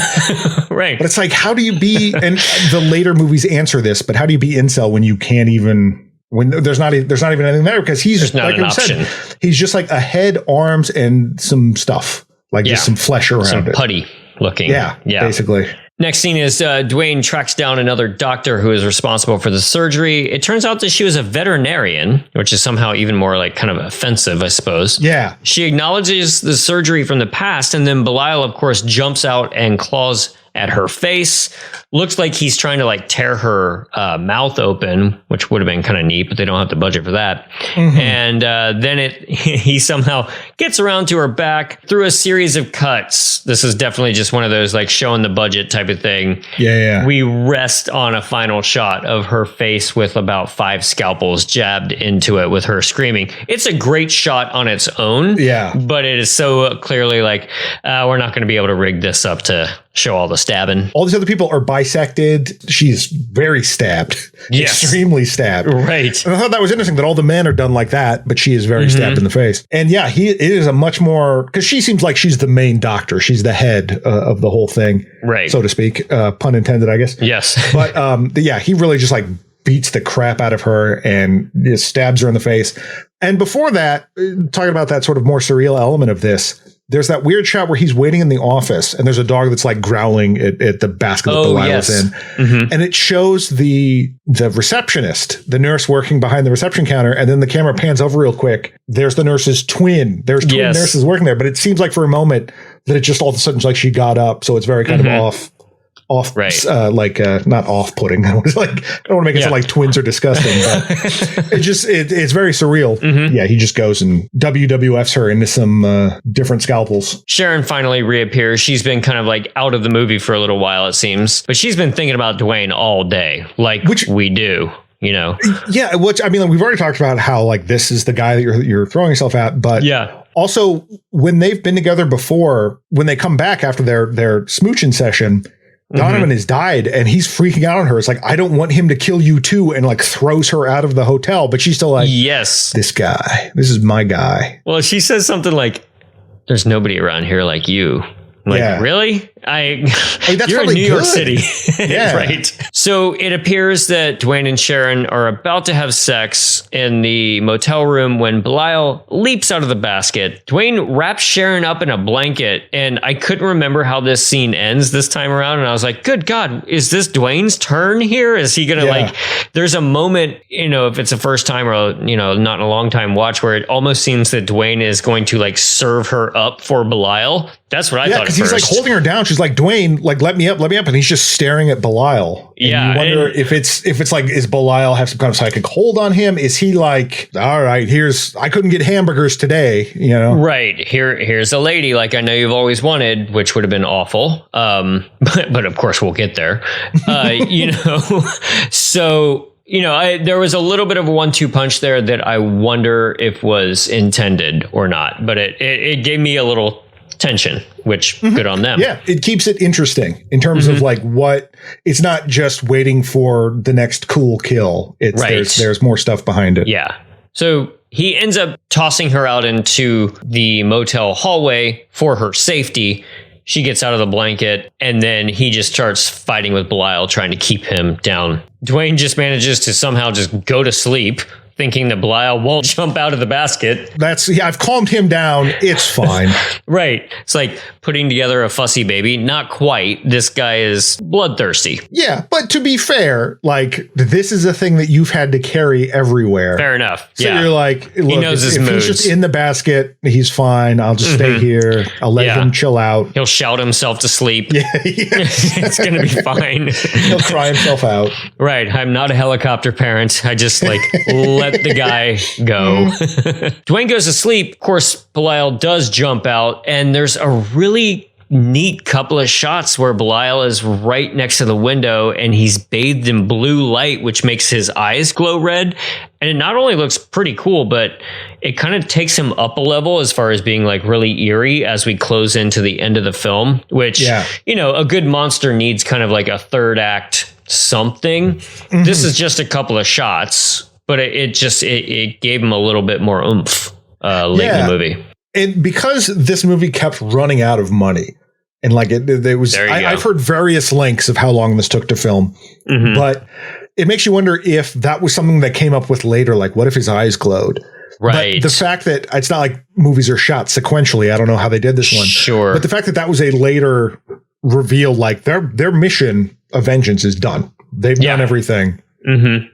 Right. But it's like, how do you be, and the later movies answer this, but how do you be incel when you can't even, when there's not even anything there? Because he's just, like I said, he's just like a head, arms, and some stuff. Like just some flesh around some it. Putty looking. Yeah, basically. Next scene is Dwayne tracks down another doctor who is responsible for the surgery. It turns out that she was a veterinarian, which is somehow even more like kind of offensive, I suppose. Yeah. She acknowledges the surgery from the past, and then Belial, of course, jumps out and claws at her face. Looks like he's trying to like tear her mouth open, which would have been kind of neat, but they don't have the budget for that. And then he somehow gets around to her back through a series of cuts. This is definitely just one of those like showing the budget type of thing. Yeah. We rest on a final shot of her face with about 5 scalpels jabbed into it with her screaming. It's a great shot on its own. Yeah. But it is so clearly like, we're not going to be able to rig this up to show all the stabbing. All these other people are bisected. She's very stabbed. Yes. Extremely stabbed. Right. And I thought that was interesting that all the men are done like that, but she is very stabbed in the face. And yeah, it is a much more, because she seems like she's the main doctor. She's the head of the whole thing. Right. So to speak. Pun intended, I guess. Yes. But yeah, he really just like beats the crap out of her and just stabs her in the face. And before that, talking about that sort of more surreal element of this, there's that weird shot where he's waiting in the office and there's a dog that's like growling at the basket that Belial is in. And it shows the receptionist, the nurse working behind the reception counter. And then the camera pans over real quick. There's the nurse's twin. There's twin nurses working there. But it seems like for a moment that it just all of a sudden like she got up. So it's very kind of off, not off-putting. I was like, I don't want to make it sound like twins are disgusting, but it's very surreal. Yeah, he just goes and WWFs her into some different scalpels. Sharon finally reappears. She's been kind of like out of the movie for a little while, it seems, but she's been thinking about Dwayne all day, which we do. You know, yeah. Which I mean, like, we've already talked about how like this is the guy that you're throwing yourself at, but also when they've been together before, when they come back after their smooching session, Donovan has died and he's freaking out on her. It's like, I don't want him to kill you too, and like throws her out of the hotel. But she's still like, yes, this guy, this is my guy. Well, she says something like, there's nobody around here like you. Like, really? That's you're in New York City. Yeah. Right. So it appears that Dwayne and Sharon are about to have sex in the motel room when Belial leaps out of the basket. Dwayne wraps Sharon up in a blanket, and I couldn't remember how this scene ends this time around. And I was like, good God, is this Dwayne's turn here? Is he going to there's a moment, if it's a first time or, not in a long time watch, where it almost seems that Dwayne is going to like serve her up for Belial. That's what I thought. Because he's like holding her down. She's like, Dwayne, like, let me up. And he's just staring at Belial. And you wonder if it's like, is Belial have some kind of psychic hold on him? Is he like, all right, I couldn't get hamburgers today, you know? Right. Here's a lady like I know you've always wanted, which would have been awful. But of course we'll get there. You know, so, you know, there was a little bit of a 1-2 punch there that I wonder if was intended or not, but it gave me a little tension, which good on them. Yeah, it keeps it interesting in terms of like it's not just waiting for the next cool kill. It's there's more stuff behind it. Yeah. So he ends up tossing her out into the motel hallway for her safety. She gets out of the blanket, and then he just starts fighting with Belial, trying to keep him down. Dwayne just manages to somehow just go to sleep, thinking that Belial won't jump out of the basket. I've calmed him down. It's fine. Right. It's like putting together a fussy baby. Not quite. This guy is bloodthirsty. Yeah, but to be fair, like, this is a thing that you've had to carry everywhere. Fair enough. So you're like, look, he knows his moods. He's just in the basket, he's fine. I'll just stay here. I'll let him chill out. He'll shout himself to sleep. Yeah. It's going to be fine. He'll cry himself out. Right. I'm not a helicopter parent. I just like let the guy go. Dwayne goes to sleep. Of course, Belial does jump out, and there's a really neat couple of shots where Belial is right next to the window and he's bathed in blue light, which makes his eyes glow red. And it not only looks pretty cool, but it kind of takes him up a level as far as being like really eerie as we close into the end of the film, which, you know, a good monster needs kind of like a third act something. This is just a couple of shots, but it gave him a little bit more oomph late in the movie. And because this movie kept running out of money, and like it was, I've heard various lengths of how long this took to film, but it makes you wonder if that was something that came up with later. Like, what if his eyes glowed? Right. But the fact that it's not like movies are shot sequentially. I don't know how they did this one. Sure. But the fact that was a later reveal, like their mission of vengeance is done. They've done everything.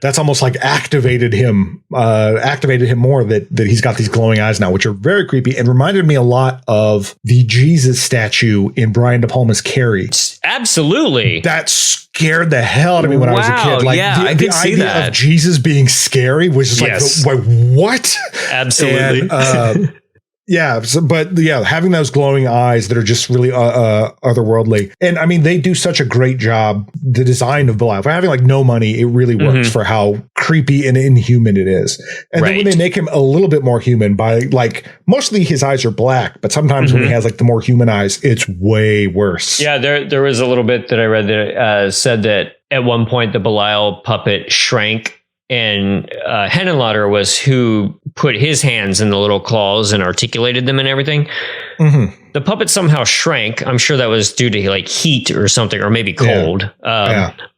That's almost like activated him more that he's got these glowing eyes now, which are very creepy and reminded me a lot of the Jesus statue in Brian De Palma's Carrie. Absolutely. That scared the hell out of me when I was a kid. Like the idea of Jesus being scary was just like, what? Absolutely. And, having those glowing eyes that are just really otherworldly. And I mean, they do such a great job. The design of Belial, for having like no money, it really works for how creepy and inhuman it is. And then when they make him a little bit more human by like, mostly his eyes are black, but sometimes when he has like the more human eyes, it's way worse. Yeah, there was a little bit that I read that said that at one point the Belial puppet shrank, and Henenlotter was who put his hands in the little claws and articulated them and everything. The puppet somehow shrank. I'm sure that was due to like heat or something, or maybe cold.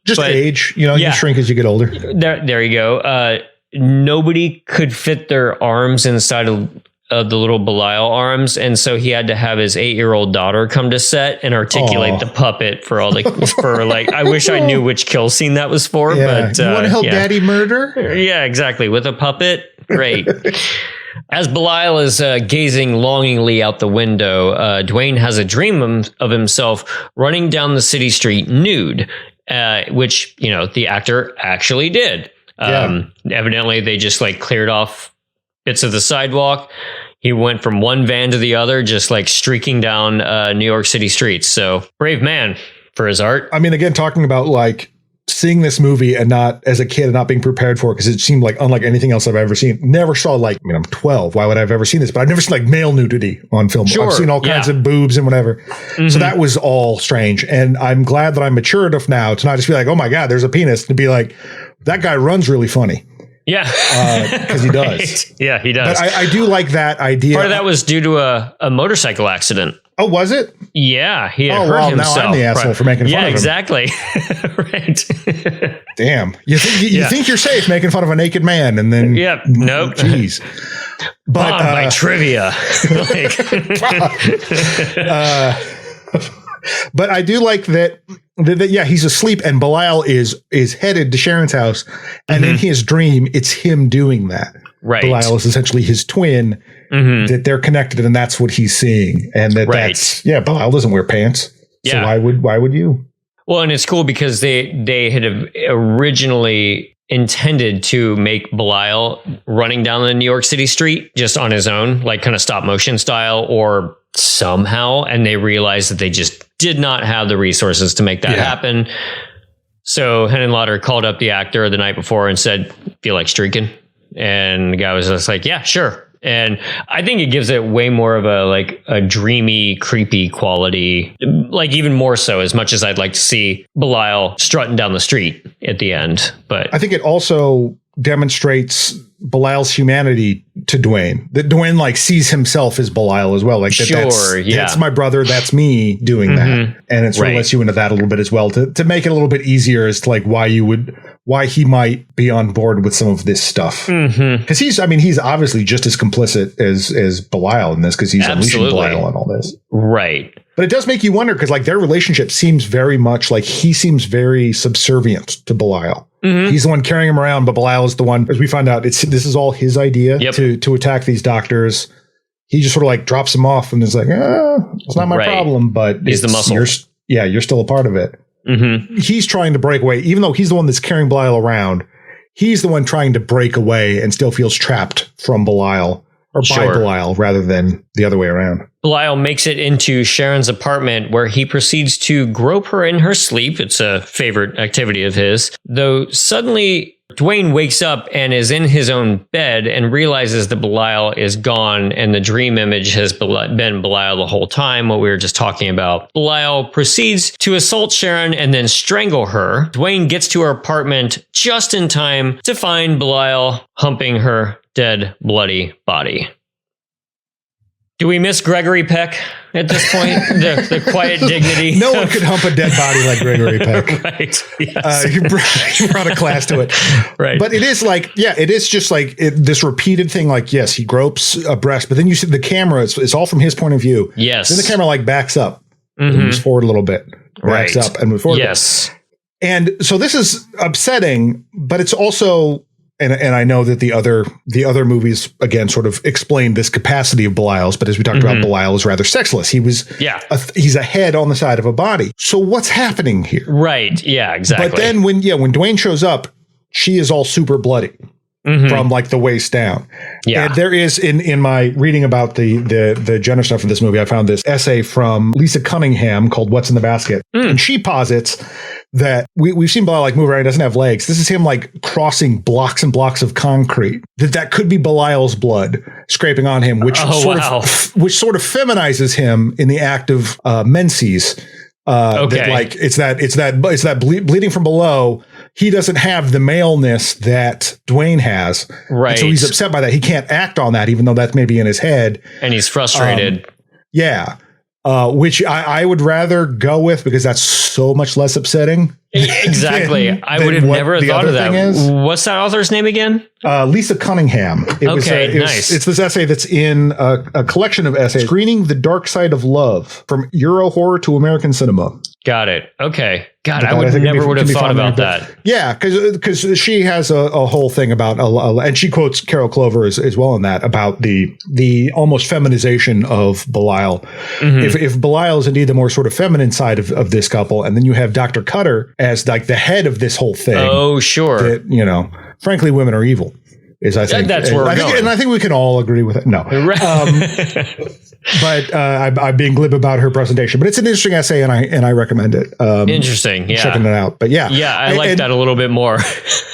Just age. You know, you shrink as you get older. There you go. Nobody could fit their arms inside of the little Belial arms, and so he had to have his 8-year-old daughter come to set and articulate the puppet for all the I wish I knew which kill scene that was for. But you want to help Daddy murder? Yeah, exactly. With a puppet, great. As Belial is gazing longingly out the window, Dwayne has a dream of himself running down the city street nude, which the actor actually did. Evidently, they just like cleared off bits of the sidewalk. He went from one van to the other, just like streaking down New York City streets. So brave man for his art. I mean, again, talking about like seeing this movie and not as a kid and not being prepared for it, because it seemed like unlike anything else I've ever seen. Never saw like, I'm 12. Why would I have ever seen this? But I've never seen like male nudity on film. Sure, I've seen all kinds of boobs and whatever. So that was all strange. And I'm glad that I'm mature enough now to not just be like, oh my God, there's a penis, to be like, that guy runs really funny. Yeah. Because he does. Yeah, he does. But I do like that idea. Part of that was due to a motorcycle accident. Oh, was it? Yeah, he had hurt himself. Now I'm the asshole for making fun of him. Yeah, exactly. Right. Damn. You think you're safe making fun of a naked man, and then nope. Jeez. But by trivia. But I do like that. He's asleep, and Belial is headed to Sharon's house, and in his dream, it's him doing that. Belial is essentially his twin, that they're connected, and that's what he's seeing. And that's Belial doesn't wear pants. So why would you? Well, and it's cool because they had originally intended to make Belial running down the New York City street just on his own, like kind of stop motion style or somehow, and they realized that they just did not have the resources to make that happen. So Henenlotter called up the actor the night before and said, "Feel like streaking?" And the guy was just like, "Yeah, sure." And I think it gives it way more of a dreamy, creepy quality, like even more so, as much as I'd like to see Belial strutting down the street at the end. But I think it also demonstrates Belial's humanity to Dwayne. That Dwayne like sees himself as Belial as well. Like that's my brother, that's me doing that. And it sort of lets you into that a little bit as well to make it a little bit easier as to like why he might be on board with some of this stuff. Because he's obviously just as complicit as Belial in this, because he's unleashing Belial on all this. Right. But it does make you wonder, because like their relationship seems very much like he seems very subservient to Belial. He's the one carrying him around, but Belial is the one, as we find out, this is all his idea to attack these doctors. He just sort of like drops them off and is like, it's not my problem, but he's the muscle. You're still a part of it. He's trying to break away, even though he's the one that's carrying Belial around. He's the one trying to break away and still feels trapped from Belial, or by Belial, rather than the other way around. Belial makes it into Sharon's apartment, where he proceeds to grope her in her sleep. It's a favorite activity of his. Though suddenly Dwayne wakes up and is in his own bed and realizes that Belial is gone, and the dream image has been Belial the whole time, what we were just talking about. Belial proceeds to assault Sharon and then strangle her. Dwayne gets to her apartment just in time to find Belial humping her dead, bloody body. Do we miss Gregory Peck at this point? the quiet dignity. No one could hump a dead body like Gregory Peck. Right. Yes. He brought a class to it. Right. But it is like, it is just like this repeated thing. Like, yes, he gropes a breast, but then you see the camera, it's all from his point of view. Yes. Then the camera like backs up, moves forward a little bit, backs up and moves forward. Yes. And so this is upsetting, but it's also, and I know that the other movies again sort of explain this capacity of Belial's, but as we talked about, Belial is rather sexless. He was he's a head on the side of a body. So what's happening here? Right. Yeah. Exactly. But then when Dwayne shows up, she is all super bloody from like the waist down. Yeah. And there is in my reading about the gender stuff in this movie, I found this essay from Lisa Cunningham called "What's in the Basket," and she posits that we've seen Belial like move around. He doesn't have legs. This is him like crossing blocks and blocks of concrete. That could be Belial's blood scraping on him, which sort of feminizes him in the act of menses. That, like it's that bleeding from below. He doesn't have the maleness that Dwayne has. Right. And so he's upset by that. He can't act on that, even though that's maybe in his head. And he's frustrated. Which I would rather go with, because that's so much less upsetting. Exactly. I would have never thought of that. What's that author's name again? Lisa Cunningham. Nice. It's this essay that's in a collection of essays, Screening the Dark Side of Love, from Euro horror to American cinema. Got it. Okay. God, I would have thought about that. Yeah, because she has a whole thing about, and she quotes Carol Clover as well in that, about the almost feminization of Belial. If Belial is indeed the more sort of feminine side of this couple, and then you have Dr. Cutter as like the head of this whole thing. Oh, sure. That, frankly, women are evil. I think that's where we're going. And I think we can all agree with it. No. But I'm being glib about her presentation. But it's an interesting essay, and I recommend it. Interesting. Yeah. Checking it out. But yeah. Yeah, I like that a little bit more.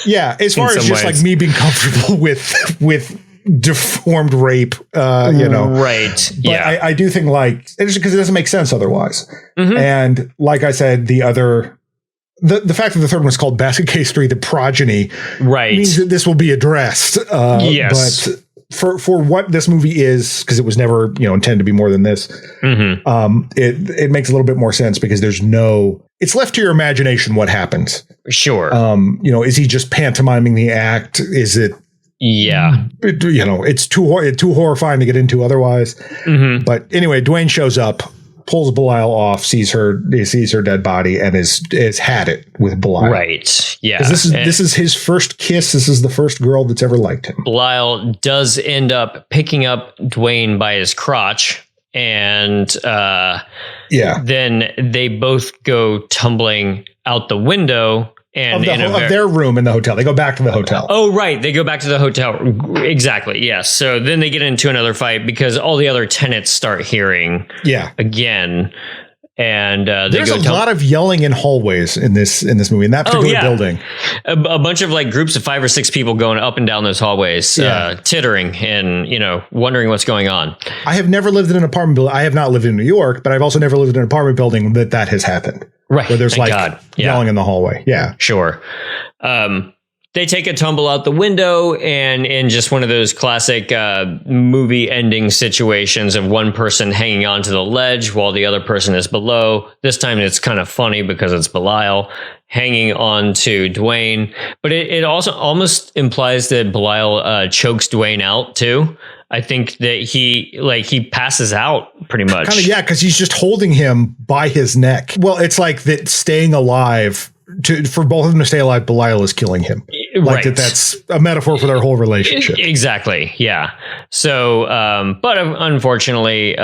Yeah. As far as just like me being comfortable with deformed rape, Right. But yeah. I do think like, because it doesn't make sense otherwise. And like I said, the fact that the third one is called Basket Case 3, The Progeny, means that this will be addressed. Yes. But for what this movie is, because it was never intended to be more than this, it makes a little bit more sense, because it's left to your imagination what happens. Sure. Is he just pantomiming the act? Is it? Yeah. It's too horrifying to get into otherwise. But anyway, Dwayne shows up, pulls Belial off, sees her dead body, and is had it with Belial. Right. Yeah. 'Cause this is his first kiss. This is the first girl that's ever liked him. Belial does end up picking up Dwayne by his crotch, and then they both go tumbling out the window. And of their room in the hotel. They go back to the hotel. Oh, right. They go back to the hotel. Exactly. Yes. So then they get into another fight because all the other tenants start hearing again. And there's a lot of yelling in hallways in this movie, in that particular building. A bunch of like groups of 5 or 6 people going up and down those hallways, tittering and, wondering what's going on. I have never lived in an apartment building. I have not lived in New York, but I've also never lived in an apartment building that has happened. Right. Where there's yelling in the hallway. Yeah. Sure. They take a tumble out the window, and in just one of those classic movie ending situations of one person hanging onto the ledge while the other person is below. This time it's kind of funny because it's Belial hanging on to Dwayne, but it also almost implies that Belial chokes Dwayne out too. I think that he passes out pretty much. Kind of, yeah, because he's just holding him by his neck. Well, it's like that staying alive, for both of them to stay alive, Belial is killing him. Like that's a metaphor for their whole relationship. Exactly, yeah. So, but unfortunately,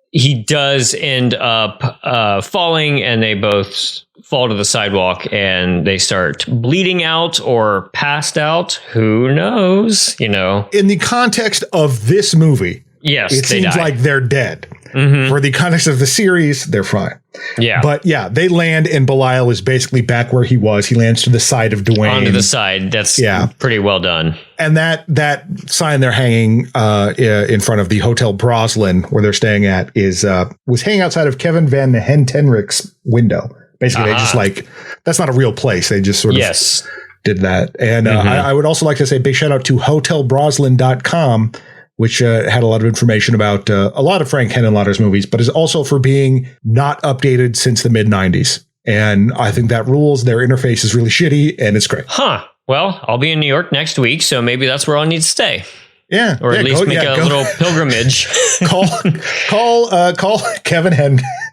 he does end up falling, and they both fall to the sidewalk, and they start bleeding out or passed out. Who knows? In the context of this movie, yes, it seems like they're dead. Mm-hmm. For the context of the series, they're fine. Yeah. But yeah, they land, and Belial is basically back where he was. He lands to the side of Dwayne. Onto the side. That's pretty well done. And that sign they're hanging in front of the Hotel Broslin, where they're staying at, was hanging outside of Kevin Van Hentenrich's window. Basically, they just that's not a real place. They just sort of did that. And I would also like to say big shout out to hotelbroslin.com, which had a lot of information about a lot of Frank Henenlotter's movies, but is also for being not updated since the mid-90s. And I think that rules. Their interface is really shitty, and it's great. Huh. Well, I'll be in New York next week, so maybe that's where I'll need to stay. Yeah. Or at least make a little pilgrimage. Call Kevin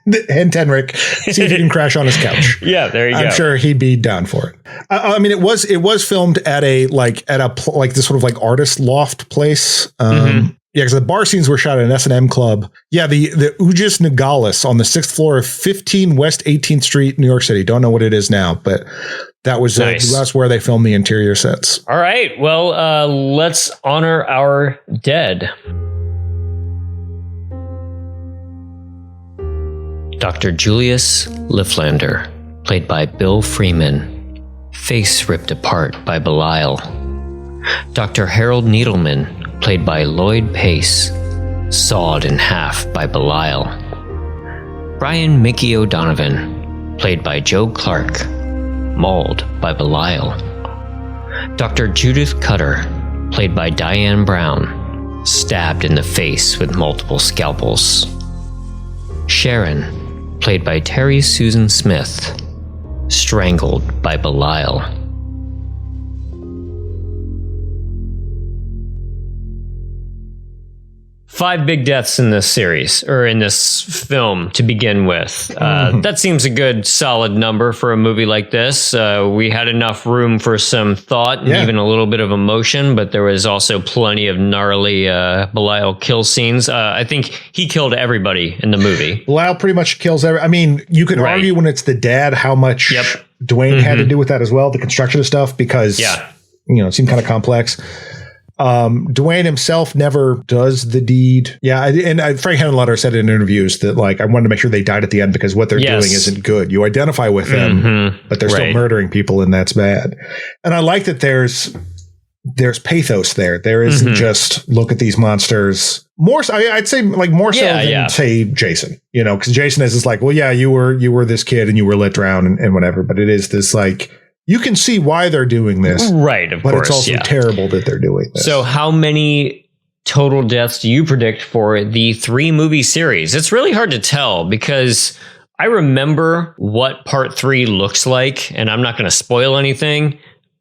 Hentenrich, see if he can crash on his couch. Yeah, there you go. I'm sure he'd be down for it. I mean, it was filmed at this sort of like artist loft place. Yeah, because the bar scenes were shot at an S&M club. Yeah, the Ujis Nagalis on the 6th floor of 15 West 18th Street, New York City. Don't know what it is now, but that was nice. That's where they filmed the interior sets. All right. Well, let's honor our dead. Dr. Julius Lifflander, played by Bill Freeman, face ripped apart by Belial. Dr. Harold Needleman, played by Lloyd Pace, sawed in half by Belial. Brian Mickey O'Donovan, played by Joe Clark, mauled by Belial. Dr. Judith Cutter, played by Diane Brown, stabbed in the face with multiple scalpels. Sharon, played by Terry Susan Smith, strangled by Belial. Five big deaths in this series, or in this film to begin with. That seems a good solid number for a movie like this. We had enough room for some thought and even a little bit of emotion, but there was also plenty of gnarly Belial kill scenes. I think he killed everybody in the movie. Belial pretty much kills I mean, you could argue when it's the dad how much Dwayne had to do with that as well, the construction of stuff, because it seemed kind of complex. Dwayne himself never does the deed. Yeah, and Frank Henenlotter said in interviews that I wanted to make sure they died at the end because what they're doing isn't good. You identify with them, but they're still murdering people, and that's bad. And I like that there's pathos there. There isn't just look at these monsters. More, I'd say more so than say Jason. Because Jason is just well, yeah, you were this kid and you were let drown and whatever. But it is this you can see why they're doing this. Right, of course. But it's also terrible that they're doing this. So how many total deaths do you predict for the 3-movie series? It's really hard to tell because I remember what part 3 looks like, and I'm not going to spoil anything,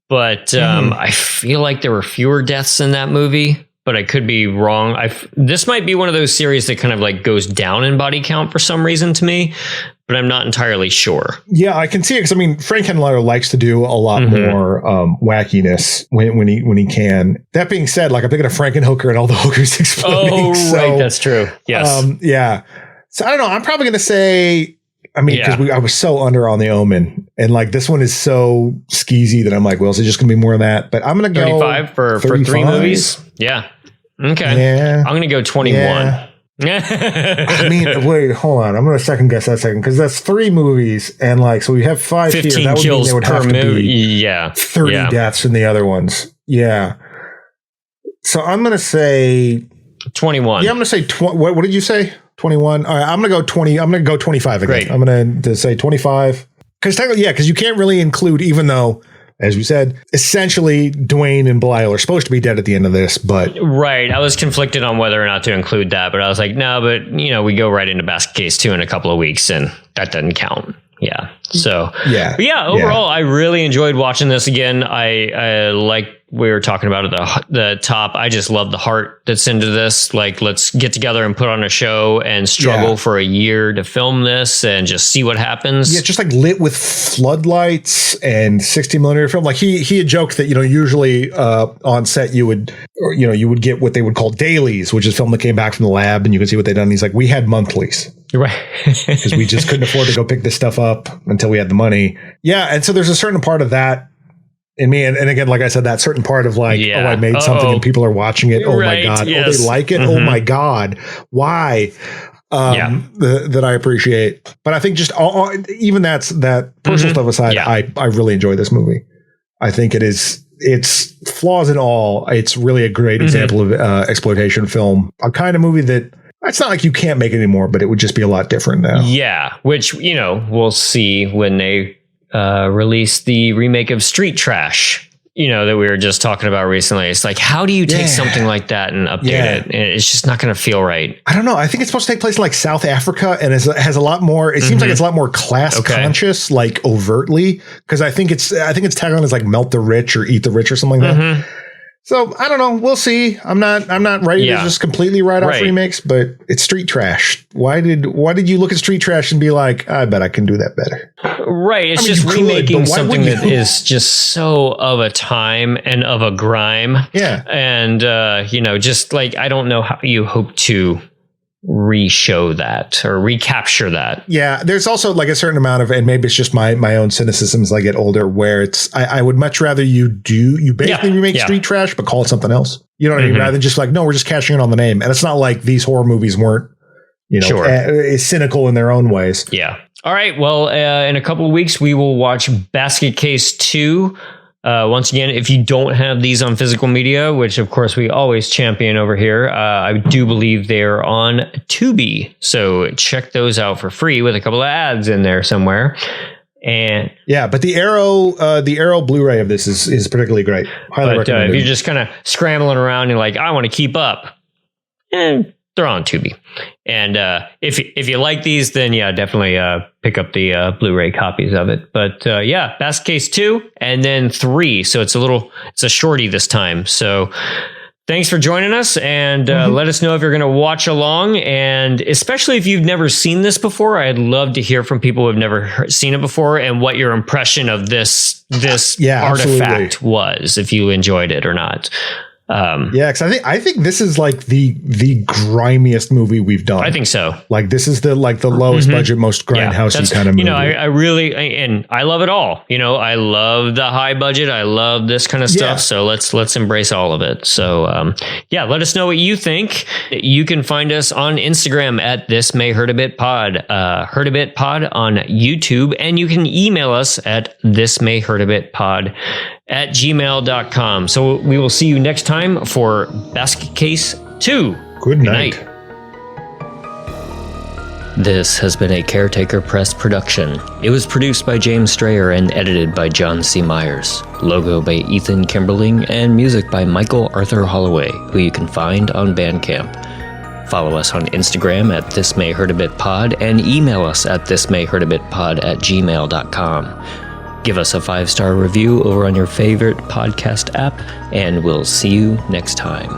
but I feel like there were fewer deaths in that movie. but I could be wrong. This might be one of those series that kind of like goes down in body count for some reason to me, but I'm not entirely sure. Yeah, I can see it because I mean, Frank Henenlotter likes to do a lot more wackiness when he can. That being said, like I'm thinking of Frankenhooker and all the hookers exploding. Oh, right, that's true. Yes. Yeah. So I don't know. I'm probably going to say. I mean, because I was so under on The Omen, and like this one is so skeezy that I'm like, well, is it just going to be more of that? But I'm going to go 35 for 3 movies. Yeah. Okay. Yeah. I'm going to go 21. Yeah. I mean, wait, hold on. I'm going to second guess that second because that's 3 movies, and like so we have 5 here. 15 That would kills mean they would per have to movie. be Yeah. 30 deaths in the other ones. Yeah. So I'm going to say 21. Yeah, I'm going to say what did you say? 21. All right, I'm going to go 20. I'm going to go 25 again. Great. I'm going to say 25. Because you can't really include, even though, as we said, essentially Dwayne and Belial are supposed to be dead at the end of this, but right. I was conflicted on whether or not to include that, but I was like, no, but we go right into Basket Case 2 in a couple of weeks, and that doesn't count. Yeah. So overall, I really enjoyed watching this again. I like we were talking about at the top. I just love the heart that's into this. Like, let's get together and put on a show and struggle for a year to film this and just see what happens. Yeah, just like lit with floodlights and 60mm film. Like he had joked that usually on set you would get what they would call dailies, which is film that came back from the lab and you can see what they've done. And he's like, we had monthlies. Right. Because we just couldn't afford to go pick this stuff up until we had the money. Yeah. And so there's a certain part of that in me. And again, like I said, that certain part of like, I made something and people are watching it. Oh my God. Yes. Oh, they like it. Oh my God. Why? That I appreciate. But I think just even that personal stuff aside, I really enjoy this movie. I think it's flaws and all. It's really a great example of exploitation film, a kind of movie that it's not like you can't make it anymore, but it would just be a lot different now. Yeah, which, we'll see when they release the remake of Street Trash, that we were just talking about recently. It's like, how do you take something like that and update it? It's just not going to feel right. I don't know. I think it's supposed to take place in like South Africa, and it has a lot more. It seems like it's a lot more class conscious, like overtly, because I think its tagline is like "Melt the Rich" or "Eat the Rich" or something like that. So I don't know. We'll see. I'm not ready to just completely write off remakes, but it's Street Trash. Why did you look at Street Trash and be like, I bet I can do that better? Right. It's just remaking something that is just so of a time and of a grime. Yeah. And just like, I don't know how you hope to re-show that or recapture that. Yeah, there's also like a certain amount of, and maybe it's just my own cynicism as I get older, where it's I would much rather you basically remake Street Trash but call it something else. You know what I mean? Rather than just like, no, we're just cashing in on the name. And it's not like these horror movies weren't cynical in their own ways. Yeah. All right. Well, in a couple of weeks we will watch Basket Case 2. Once again, if you don't have these on physical media, which of course we always champion over here, I do believe they're on Tubi. So check those out for free with a couple of ads in there somewhere. And but the Arrow Blu-ray of this is particularly great. Highly recommended. If you're just kind of scrambling around and you're like, I want to keep up, they're on Tubi. And if you like these, then definitely pick up the Blu-ray copies of it. But Basket Case 2 and then 3. So it's a shorty this time. So thanks for joining us, and let us know if you're going to watch along. And especially if you've never seen this before, I'd love to hear from people who have never seen it before and what your impression of this artifact was, if you enjoyed it or not. Because I think this is like the grimiest movie we've done. I think so. Like this is the lowest budget, most grindhousey kind of movie. I really, and I love it all. I love the high budget. I love this kind of stuff. So let's embrace all of it. So let us know what you think. You can find us on Instagram at This May Hurt a Bit Pod, Hurt a Bit Pod on YouTube, and you can email us at thismayhurtabitpod@gmail.com. So we will see you next time for Basket Case 2. Good night. This has been a Caretaker Press production. It was produced by James Strayer and edited by John C. Myers. Logo by Ethan Kimberling and music by Michael Arthur Holloway, who you can find on Bandcamp. Follow us on Instagram at thismayhurtabitpod and email us at thismayhurtabitpod@gmail.com. Give us a 5-star review over on your favorite podcast app, and we'll see you next time.